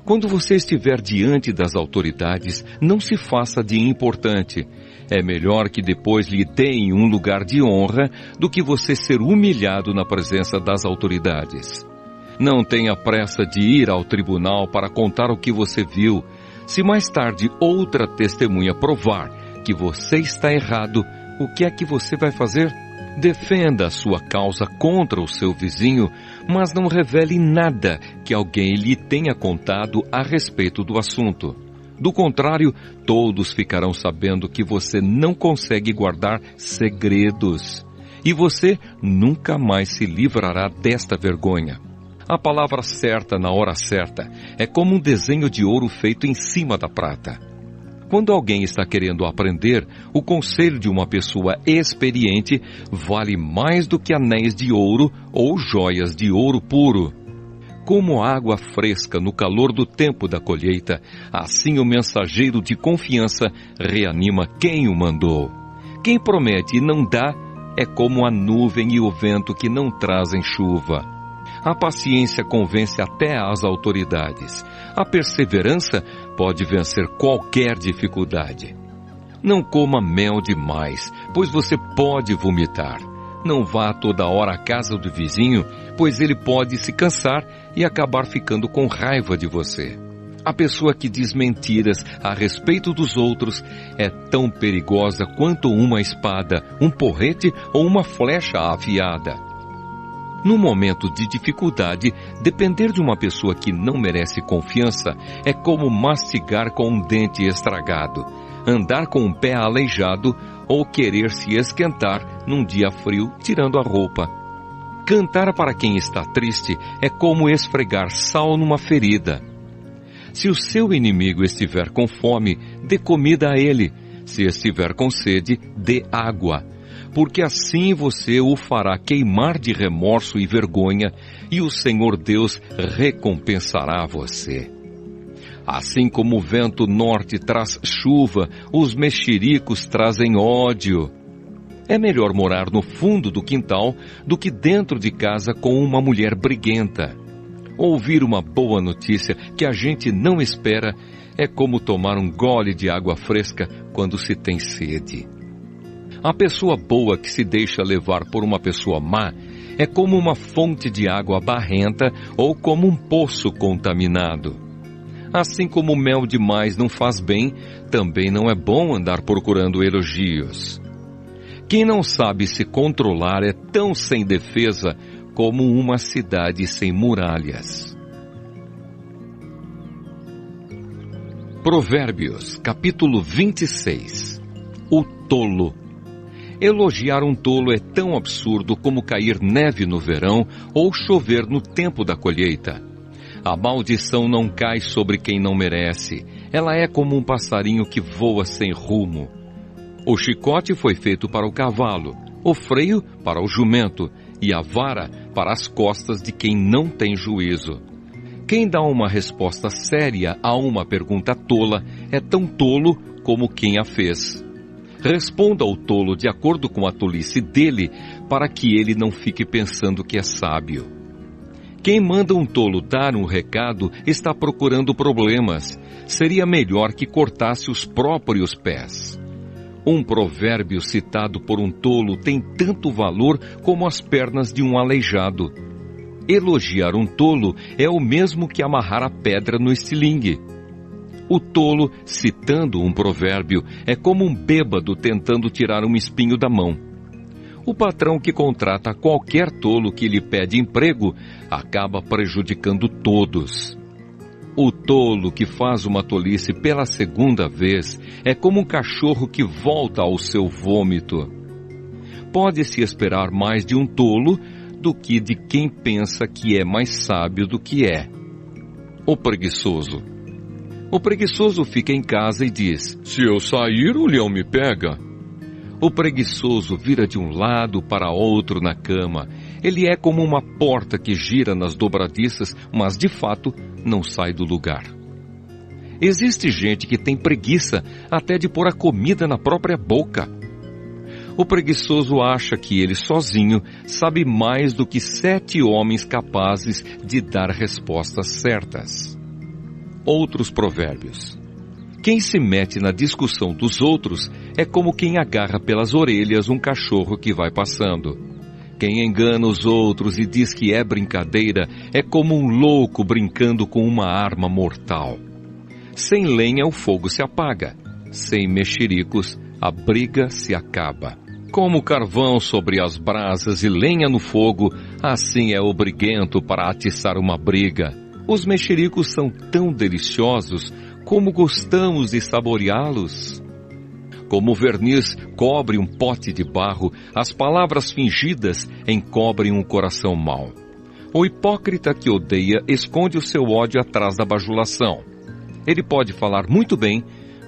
Quando você estiver diante das autoridades, não se faça de importante. É melhor que depois lhe deem um lugar de honra do que você ser humilhado na presença das autoridades. Não tenha pressa de ir ao tribunal para contar o que você viu. Se mais tarde outra testemunha provar que você está errado, o que é que você vai fazer? Defenda a sua causa contra o seu vizinho, mas não revele nada que alguém lhe tenha contado a respeito do assunto. Do contrário, todos ficarão sabendo que você não consegue guardar segredos. E você nunca mais se livrará desta vergonha. A palavra certa na hora certa é como um desenho de ouro feito em cima da prata. Quando alguém está querendo aprender, o conselho de uma pessoa experiente vale mais do que anéis de ouro ou joias de ouro puro. Como água fresca no calor do tempo da colheita, assim o mensageiro de confiança reanima quem o mandou. Quem promete e não dá é como a nuvem e o vento que não trazem chuva. A paciência convence até as autoridades. A perseverança pode vencer qualquer dificuldade. Não coma mel demais, pois você pode vomitar. Não vá toda hora à casa do vizinho, pois ele pode se cansar e acabar ficando com raiva de você. A pessoa que diz mentiras a respeito dos outros é tão perigosa quanto uma espada, um porrete ou uma flecha afiada. No momento de dificuldade, depender de uma pessoa que não merece confiança é como mastigar com um dente estragado, andar com um pé aleijado ou querer se esquentar num dia frio tirando a roupa. Cantar para quem está triste é como esfregar sal numa ferida. Se o seu inimigo estiver com fome, dê comida a ele. Se estiver com sede, dê água. Porque assim você o fará queimar de remorso e vergonha, e o Senhor Deus recompensará você. Assim como o vento norte traz chuva, os mexericos trazem ódio. É melhor morar no fundo do quintal do que dentro de casa com uma mulher briguenta. Ouvir uma boa notícia que a gente não espera é como tomar um gole de água fresca quando se tem sede. A pessoa boa que se deixa levar por uma pessoa má é como uma fonte de água barrenta ou como um poço contaminado. Assim como o mel demais não faz bem, também não é bom andar procurando elogios. Quem não sabe se controlar é tão sem defesa como uma cidade sem muralhas. Provérbios, capítulo 26. O tolo. Elogiar um tolo é tão absurdo como cair neve no verão ou chover no tempo da colheita. A maldição não cai sobre quem não merece. Ela é como um passarinho que voa sem rumo. O chicote foi feito para o cavalo, o freio para o jumento e a vara para as costas de quem não tem juízo. Quem dá uma resposta séria a uma pergunta tola é tão tolo como quem a fez. Responda ao tolo de acordo com a tolice dele, para que ele não fique pensando que é sábio. Quem manda um tolo dar um recado está procurando problemas. Seria melhor que cortasse os próprios pés. Um provérbio citado por um tolo tem tanto valor como as pernas de um aleijado. Elogiar um tolo é o mesmo que amarrar a pedra no estilingue. O tolo, citando um provérbio, é como um bêbado tentando tirar um espinho da mão. O patrão que contrata qualquer tolo que lhe pede emprego acaba prejudicando todos. O tolo que faz uma tolice pela segunda vez é como um cachorro que volta ao seu vômito. Pode-se esperar mais de um tolo do que de quem pensa que é mais sábio do que é. O preguiçoso. O preguiçoso fica em casa e diz: se eu sair, o leão me pega. O preguiçoso vira de um lado para outro na cama. Ele é como uma porta que gira nas dobradiças, mas de fato não sai do lugar. Existe gente que tem preguiça até de pôr a comida na própria boca. O preguiçoso acha que ele sozinho sabe mais do que 7 homens capazes de dar respostas certas. Outros provérbios. Quem se mete na discussão dos outros é como quem agarra pelas orelhas um cachorro que vai passando. Quem engana os outros e diz que é brincadeira é como um louco brincando com uma arma mortal. Sem lenha o fogo se apaga, sem mexericos a briga se acaba. Como carvão sobre as brasas e lenha no fogo, assim é o briguento para atiçar uma briga. Os mexericos são tão deliciosos, como gostamos de saboreá-los. Como o verniz cobre um pote de barro, as palavras fingidas encobrem um coração mau. O hipócrita que odeia esconde o seu ódio atrás da bajulação. Ele pode falar muito bem,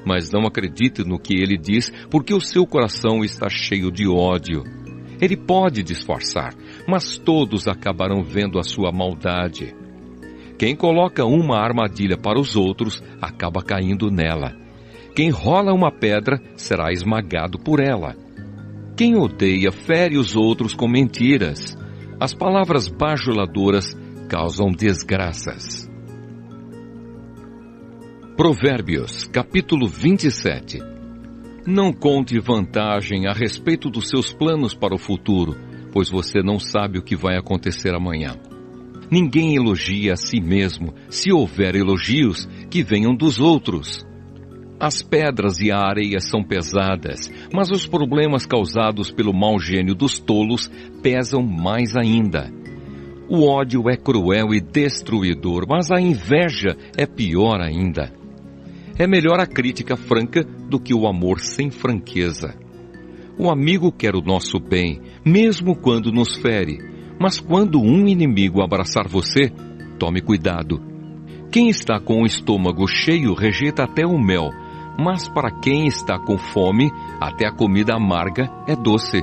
mas não acredite no que ele diz, porque o seu coração está cheio de ódio. Ele pode disfarçar, mas todos acabarão vendo a sua maldade. Quem coloca uma armadilha para os outros, acaba caindo nela. Quem rola uma pedra, será esmagado por ela. Quem odeia, fere os outros com mentiras. As palavras bajuladoras causam desgraças. Provérbios, capítulo 27. Não conte vantagem a respeito dos seus planos para o futuro, pois você não sabe o que vai acontecer amanhã. Ninguém elogia a si mesmo. Se houver elogios, que venham dos outros. As pedras e a areia são pesadas, mas os problemas causados pelo mau gênio dos tolos pesam mais ainda. O ódio é cruel e destruidor, mas a inveja é pior ainda. É melhor a crítica franca do que o amor sem franqueza. O amigo quer o nosso bem, mesmo quando nos fere, mas quando um inimigo abraçar você, tome cuidado. Quem está com o estômago cheio rejeita até o mel, mas para quem está com fome, até a comida amarga é doce.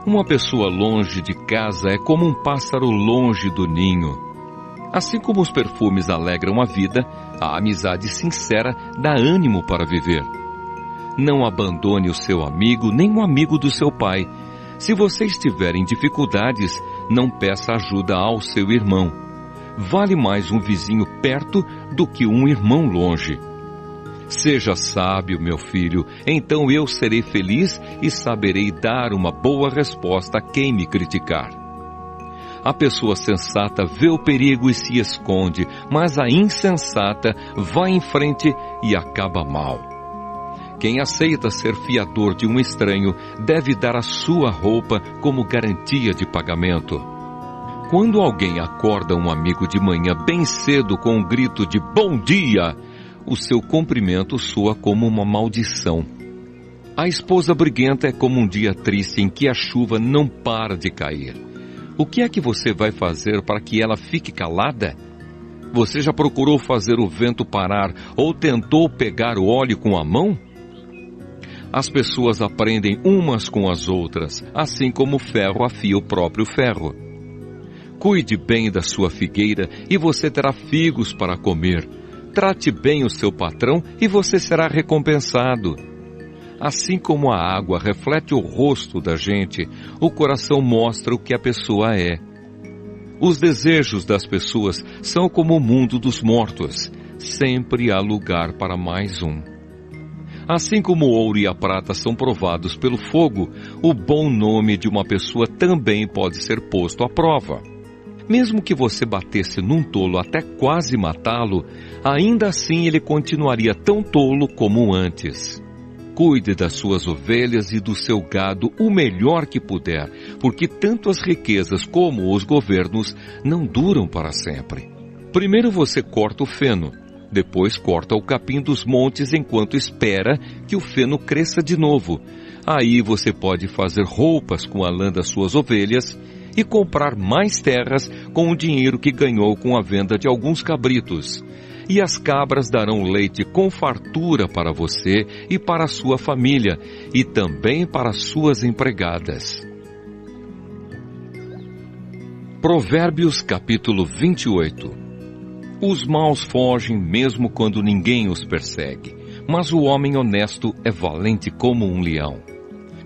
Uma pessoa longe de casa é como um pássaro longe do ninho. Assim como os perfumes alegram a vida, a amizade sincera dá ânimo para viver. Não abandone o seu amigo, nem o amigo do seu pai. Se você estiver em dificuldades, não peça ajuda ao seu irmão. Vale mais um vizinho perto do que um irmão longe. Seja sábio, meu filho, então eu serei feliz e saberei dar uma boa resposta a quem me criticar. A pessoa sensata vê o perigo e se esconde, mas a insensata vai em frente e acaba mal. Quem aceita ser fiador de um estranho deve dar a sua roupa como garantia de pagamento. Quando alguém acorda um amigo de manhã bem cedo com um grito de bom dia, o seu cumprimento soa como uma maldição. A esposa briguenta é como um dia triste em que a chuva não para de cair. O que é que você vai fazer para que ela fique calada? Você já procurou fazer o vento parar ou tentou pegar o óleo com a mão? As pessoas aprendem umas com as outras, assim como o ferro afia o próprio ferro. Cuide bem da sua figueira e você terá figos para comer. Trate bem o seu patrão e você será recompensado. Assim como a água reflete o rosto da gente, o coração mostra o que a pessoa é. Os desejos das pessoas são como o mundo dos mortos. Sempre há lugar para mais um. Assim como o ouro e a prata são provados pelo fogo, o bom nome de uma pessoa também pode ser posto à prova. Mesmo que você batesse num tolo até quase matá-lo, ainda assim ele continuaria tão tolo como antes. Cuide das suas ovelhas e do seu gado o melhor que puder, porque tanto as riquezas como os governos não duram para sempre. Primeiro você corta o feno, depois corta o capim dos montes enquanto espera que o feno cresça de novo. Aí você pode fazer roupas com a lã das suas ovelhas e comprar mais terras com o dinheiro que ganhou com a venda de alguns cabritos. E as cabras darão leite com fartura para você e para a sua família, e também para suas empregadas. Provérbios capítulo 28. Os maus fogem mesmo quando ninguém os persegue, mas o homem honesto é valente como um leão.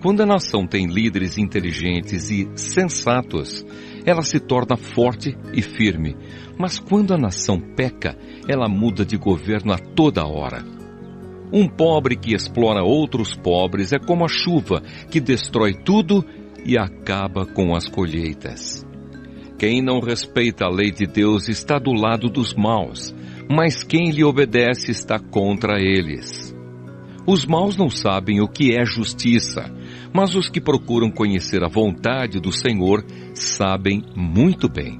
Quando a nação tem líderes inteligentes e sensatos, ela se torna forte e firme. Mas quando a nação peca, ela muda de governo a toda hora. Um pobre que explora outros pobres é como a chuva, que destrói tudo e acaba com as colheitas. Quem não respeita a lei de Deus está do lado dos maus, mas quem lhe obedece está contra eles. Os maus não sabem o que é justiça, mas os que procuram conhecer a vontade do Senhor sabem muito bem.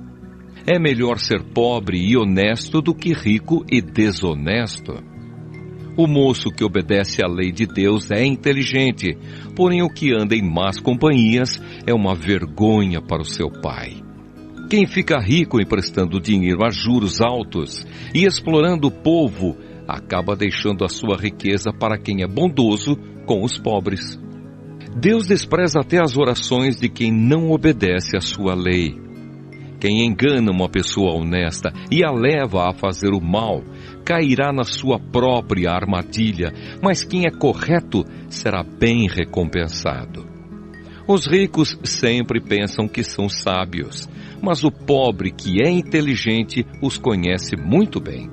É melhor ser pobre e honesto do que rico e desonesto. O moço que obedece à lei de Deus é inteligente, porém o que anda em más companhias é uma vergonha para o seu pai. Quem fica rico emprestando dinheiro a juros altos e explorando o povo, acaba deixando a sua riqueza para quem é bondoso com os pobres. Deus despreza até as orações de quem não obedece à sua lei. Quem engana uma pessoa honesta e a leva a fazer o mal, cairá na sua própria armadilha, mas quem é correto será bem recompensado. Os ricos sempre pensam que são sábios, mas o pobre que é inteligente os conhece muito bem.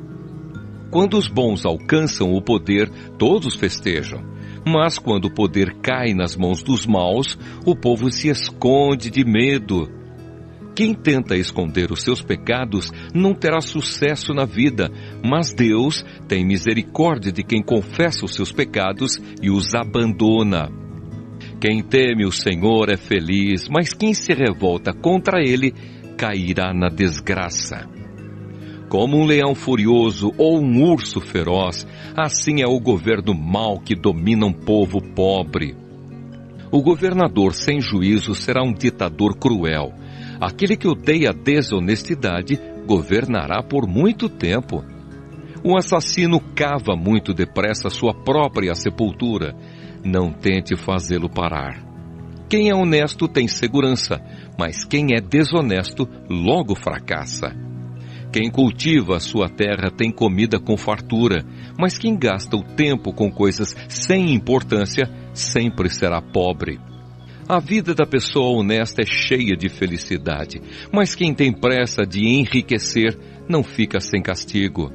Quando os bons alcançam o poder, todos festejam. Mas quando o poder cai nas mãos dos maus, o povo se esconde de medo. Quem tenta esconder os seus pecados não terá sucesso na vida, mas Deus tem misericórdia de quem confessa os seus pecados e os abandona. Quem teme o Senhor é feliz, mas quem se revolta contra ele cairá na desgraça. Como um leão furioso ou um urso feroz, assim é o governo mau que domina um povo pobre. O governador sem juízo será um ditador cruel. Aquele que odeia a desonestidade governará por muito tempo. O assassino cava muito depressa sua própria sepultura. Não tente fazê-lo parar. Quem é honesto tem segurança, mas quem é desonesto logo fracassa. Quem cultiva a sua terra tem comida com fartura, mas quem gasta o tempo com coisas sem importância sempre será pobre. A vida da pessoa honesta é cheia de felicidade, mas quem tem pressa de enriquecer não fica sem castigo.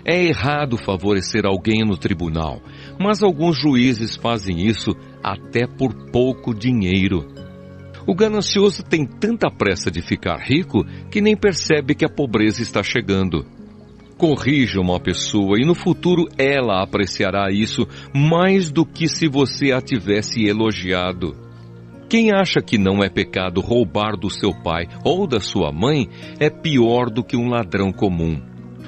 É errado favorecer alguém no tribunal, mas alguns juízes fazem isso até por pouco dinheiro. O ganancioso tem tanta pressa de ficar rico que nem percebe que a pobreza está chegando. Corrija uma pessoa e no futuro ela apreciará isso mais do que se você a tivesse elogiado. Quem acha que não é pecado roubar do seu pai ou da sua mãe é pior do que um ladrão comum.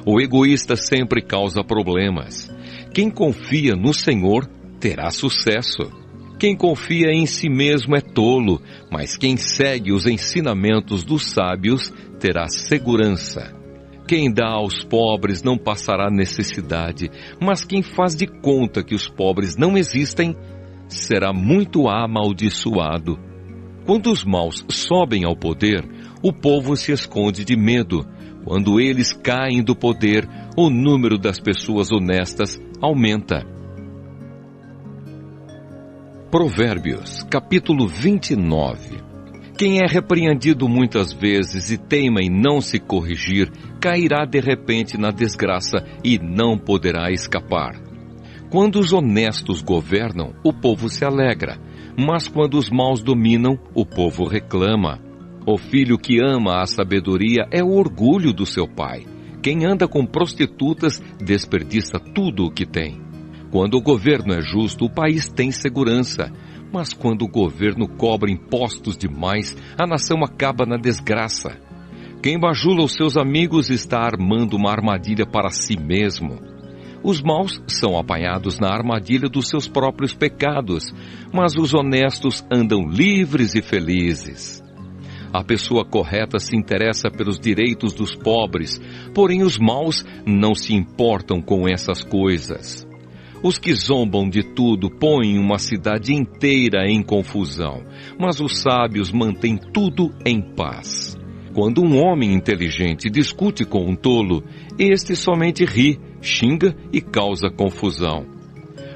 O egoísta sempre causa problemas. Quem confia no Senhor terá sucesso. Quem confia em si mesmo é tolo, mas quem segue os ensinamentos dos sábios terá segurança. Quem dá aos pobres não passará necessidade, mas quem faz de conta que os pobres não existem, será muito amaldiçoado. Quando os maus sobem ao poder, o povo se esconde de medo. Quando eles caem do poder, o número das pessoas honestas aumenta. Provérbios, capítulo 29. Quem é repreendido muitas vezes e teima em não se corrigir, cairá de repente na desgraça e não poderá escapar. Quando os honestos governam, o povo se alegra, mas quando os maus dominam, o povo reclama. O filho que ama a sabedoria é o orgulho do seu pai. Quem anda com prostitutas desperdiça tudo o que tem. Quando o governo é justo, o país tem segurança. Mas quando o governo cobra impostos demais, a nação acaba na desgraça. Quem bajula os seus amigos está armando uma armadilha para si mesmo. Os maus são apanhados na armadilha dos seus próprios pecados, mas os honestos andam livres e felizes. A pessoa correta se interessa pelos direitos dos pobres, porém os maus não se importam com essas coisas. Os que zombam de tudo põem uma cidade inteira em confusão, mas os sábios mantêm tudo em paz. Quando um homem inteligente discute com um tolo, este somente ri, xinga e causa confusão.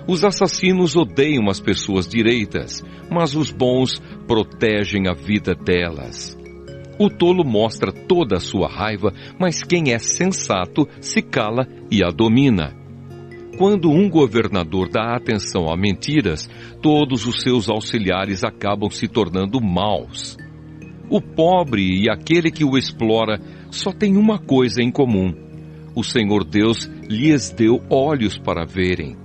Os assassinos odeiam as pessoas direitas, mas os bons protegem a vida delas. O tolo mostra toda a sua raiva, mas quem é sensato se cala e a domina. Quando um governador dá atenção a mentiras, todos os seus auxiliares acabam se tornando maus. O pobre e aquele que o explora só têm uma coisa em comum: o Senhor Deus lhes deu olhos para verem.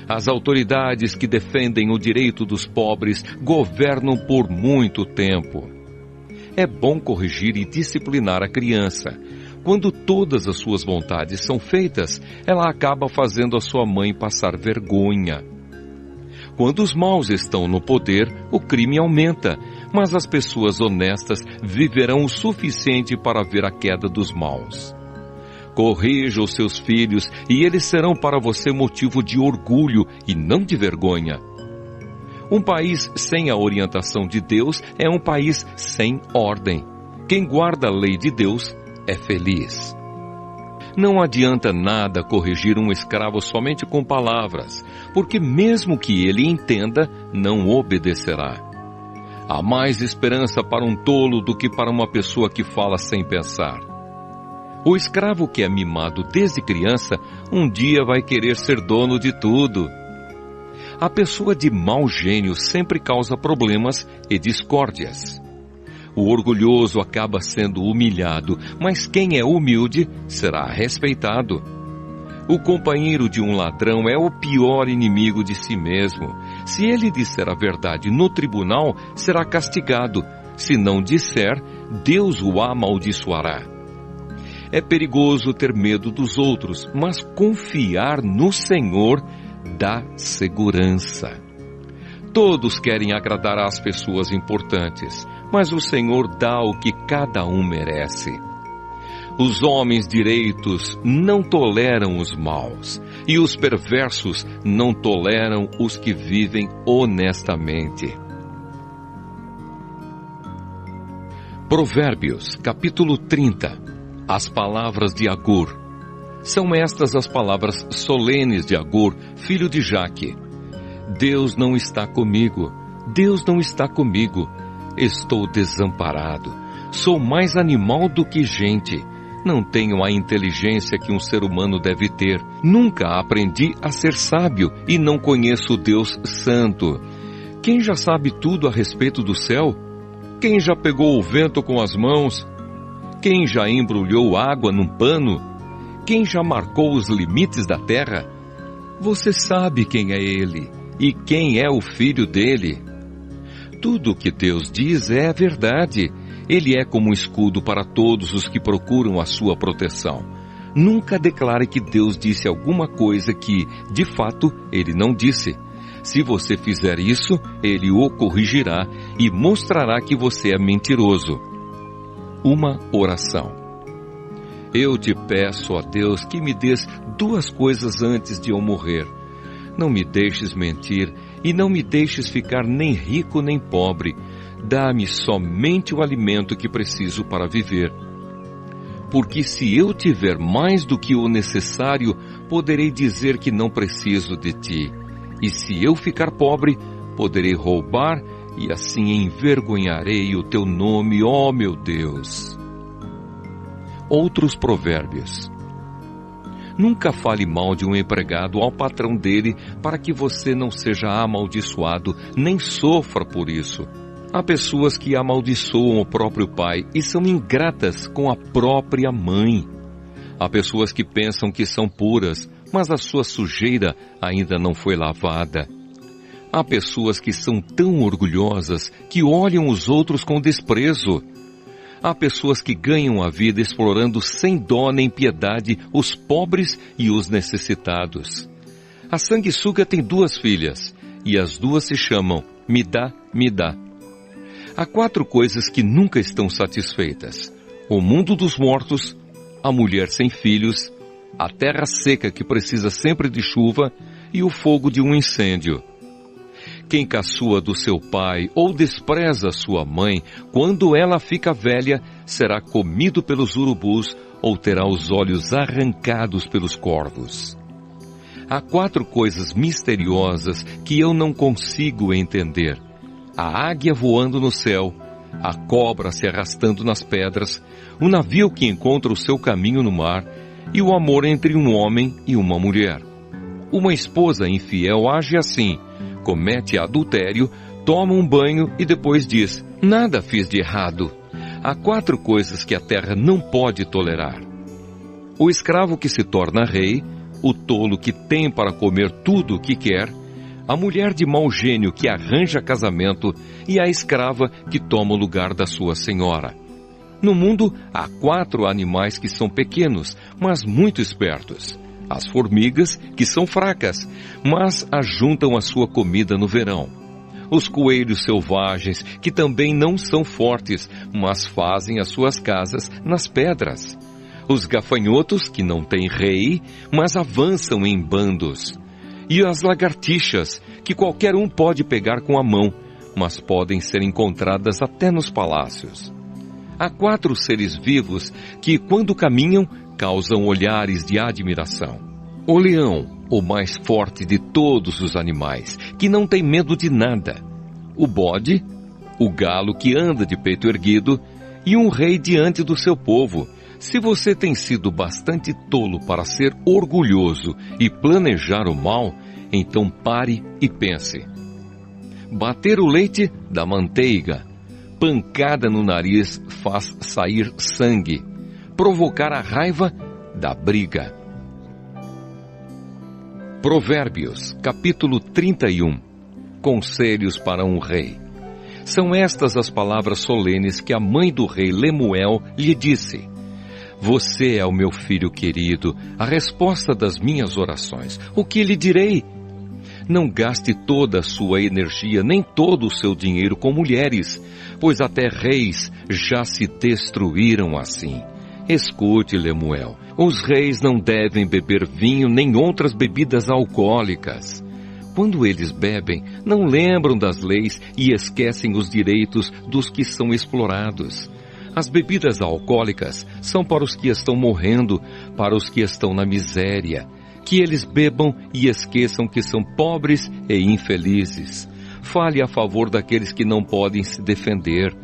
As autoridades que defendem o direito dos pobres governam por muito tempo. É bom corrigir e disciplinar a criança. Quando todas as suas vontades são feitas, ela acaba fazendo a sua mãe passar vergonha. Quando os maus estão no poder, o crime aumenta, mas as pessoas honestas viverão o suficiente para ver a queda dos maus. Corrija os seus filhos e eles serão para você motivo de orgulho e não de vergonha. Um país sem a orientação de Deus é um país sem ordem. Quem guarda a lei de Deus é feliz. Não adianta nada corrigir um escravo somente com palavras, porque mesmo que ele entenda, não obedecerá. Há mais esperança para um tolo do que para uma pessoa que fala sem pensar. O escravo que é mimado desde criança, um dia vai querer ser dono de tudo. A pessoa de mau gênio sempre causa problemas e discórdias. O orgulhoso acaba sendo humilhado, mas quem é humilde será respeitado. O companheiro de um ladrão é o pior inimigo de si mesmo. Se ele disser a verdade no tribunal, será castigado. Se não disser, Deus o amaldiçoará. É perigoso ter medo dos outros, mas confiar no Senhor dá segurança. Todos querem agradar às pessoas importantes, mas o Senhor dá o que cada um merece. Os homens direitos não toleram os maus, e os perversos não toleram os que vivem honestamente. Provérbios, capítulo 30. As palavras de Agur. São estas as palavras solenes de Agur, filho de Jaque. Deus não está comigo, Deus não está comigo. Estou desamparado. Sou mais animal do que gente. Não tenho a inteligência que um ser humano deve ter. Nunca aprendi a ser sábio e não conheço o Deus Santo. Quem já sabe tudo a respeito do céu? Quem já pegou o vento com as mãos? Quem já embrulhou água num pano? Quem já marcou os limites da terra? Você sabe quem é ele e quem é o filho dele. Tudo o que Deus diz é verdade. Ele é como um escudo para todos os que procuram a sua proteção. Nunca declare que Deus disse alguma coisa que, de fato, Ele não disse. Se você fizer isso, Ele o corrigirá e mostrará que você é mentiroso. Uma oração. Eu te peço, ó Deus, que me dês duas coisas antes de eu morrer. Não me deixes mentir e não me deixes ficar nem rico nem pobre. Dá-me somente o alimento que preciso para viver. Porque se eu tiver mais do que o necessário, poderei dizer que não preciso de ti. E se eu ficar pobre, poderei roubar e assim envergonharei o teu nome, ó meu Deus. Outros provérbios. Nunca fale mal de um empregado ao patrão dele, para que você não seja amaldiçoado, nem sofra por isso. Há pessoas que amaldiçoam o próprio pai e são ingratas com a própria mãe. Há pessoas que pensam que são puras, mas a sua sujeira ainda não foi lavada. Há pessoas que são tão orgulhosas que olham os outros com desprezo. Há pessoas que ganham a vida explorando sem dó nem piedade os pobres e os necessitados. A sanguessuga tem 2 filhas, e as 2 se chamam Me dá, me dá. Há 4 coisas que nunca estão satisfeitas: o mundo dos mortos, a mulher sem filhos, a terra seca que precisa sempre de chuva e o fogo de um incêndio. Quem caçoa do seu pai ou despreza sua mãe, quando ela fica velha, será comido pelos urubus ou terá os olhos arrancados pelos corvos. Há 4 coisas misteriosas que eu não consigo entender: a águia voando no céu, a cobra se arrastando nas pedras, o navio que encontra o seu caminho no mar e o amor entre um homem e uma mulher. Uma esposa infiel age assim: comete adultério, toma um banho e depois diz: nada fiz de errado. Há 4 coisas que a terra não pode tolerar: o escravo que se torna rei, o tolo que tem para comer tudo o que quer, a mulher de mau gênio que arranja casamento e a escrava que toma o lugar da sua senhora. No mundo há 4 animais que são pequenos, mas muito espertos: as formigas, que são fracas, mas ajuntam a sua comida no verão; os coelhos selvagens, que também não são fortes, mas fazem as suas casas nas pedras; os gafanhotos, que não têm rei, mas avançam em bandos; e as lagartixas, que qualquer um pode pegar com a mão, mas podem ser encontradas até nos palácios. Há 4 seres vivos que, quando caminham, causam olhares de admiração: o leão, o mais forte de todos os animais, que não tem medo de nada; o bode, o galo que anda de peito erguido, e um rei diante do seu povo. Se você tem sido bastante tolo para ser orgulhoso e planejar o mal, então pare e pense. Bater o leite dá manteiga, pancada no nariz faz sair sangue, provocar a raiva dá briga. Provérbios, capítulo 31. Conselhos para um rei. São estas as palavras solenes que a mãe do rei Lemuel lhe disse: você é o meu filho querido, a resposta das minhas orações. O que lhe direi? Não gaste toda a sua energia, nem todo o seu dinheiro com mulheres, pois até reis já se destruíram assim. Escute, Lemuel, os reis não devem beber vinho nem outras bebidas alcoólicas. Quando eles bebem, não lembram das leis e esquecem os direitos dos que são explorados. As bebidas alcoólicas são para os que estão morrendo, para os que estão na miséria. Que eles bebam e esqueçam que são pobres e infelizes. Fale a favor daqueles que não podem se defender.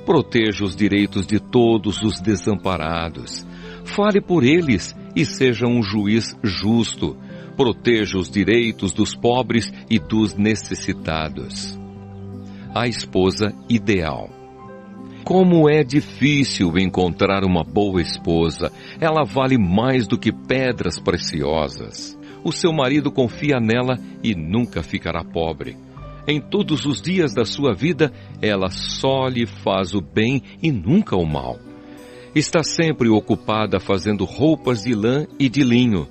Proteja os direitos de todos os desamparados. Fale por eles e seja um juiz justo. Proteja os direitos dos pobres e dos necessitados. A esposa ideal. Como é difícil encontrar uma boa esposa. Ela vale mais do que pedras preciosas. O seu marido confia nela e nunca ficará pobre. Em todos os dias da sua vida, ela só lhe faz o bem e nunca o mal. Está sempre ocupada fazendo roupas de lã e de linho.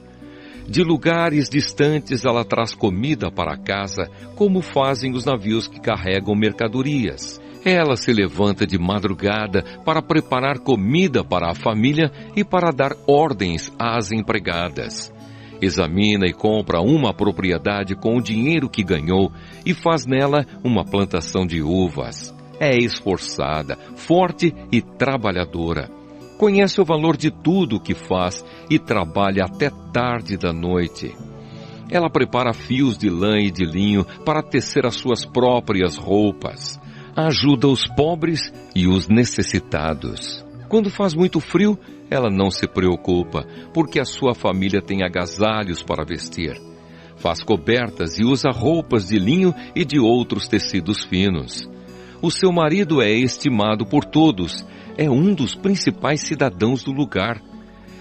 De lugares distantes ela traz comida para casa, como fazem os navios que carregam mercadorias. Ela se levanta de madrugada para preparar comida para a família e para dar ordens às empregadas. Examina e compra uma propriedade com o dinheiro que ganhou e faz nela uma plantação de uvas. É esforçada, forte e trabalhadora. Conhece o valor de tudo o que faz e trabalha até tarde da noite. Ela prepara fios de lã e de linho para tecer as suas próprias roupas. Ajuda os pobres e os necessitados. Quando faz muito frio, ela não se preocupa, porque a sua família tem agasalhos para vestir. Faz cobertas e usa roupas de linho e de outros tecidos finos. O seu marido é estimado por todos, é um dos principais cidadãos do lugar.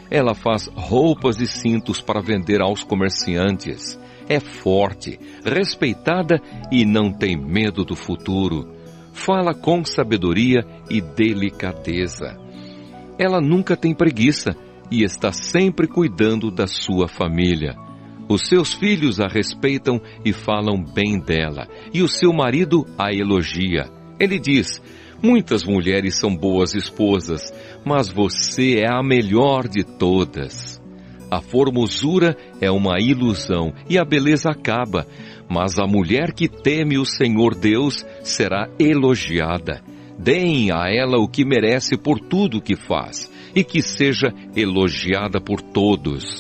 Ela faz roupas e cintos para vender aos comerciantes. É forte, respeitada e não tem medo do futuro. Fala com sabedoria e delicadeza. Ela nunca tem preguiça e está sempre cuidando da sua família. Os seus filhos a respeitam e falam bem dela, e o seu marido a elogia. Ele diz: muitas mulheres são boas esposas, mas você é a melhor de todas. A formosura é uma ilusão e a beleza acaba, mas a mulher que teme o Senhor Deus será elogiada. Deem a ela o que merece por tudo que faz, e que seja elogiada por todos.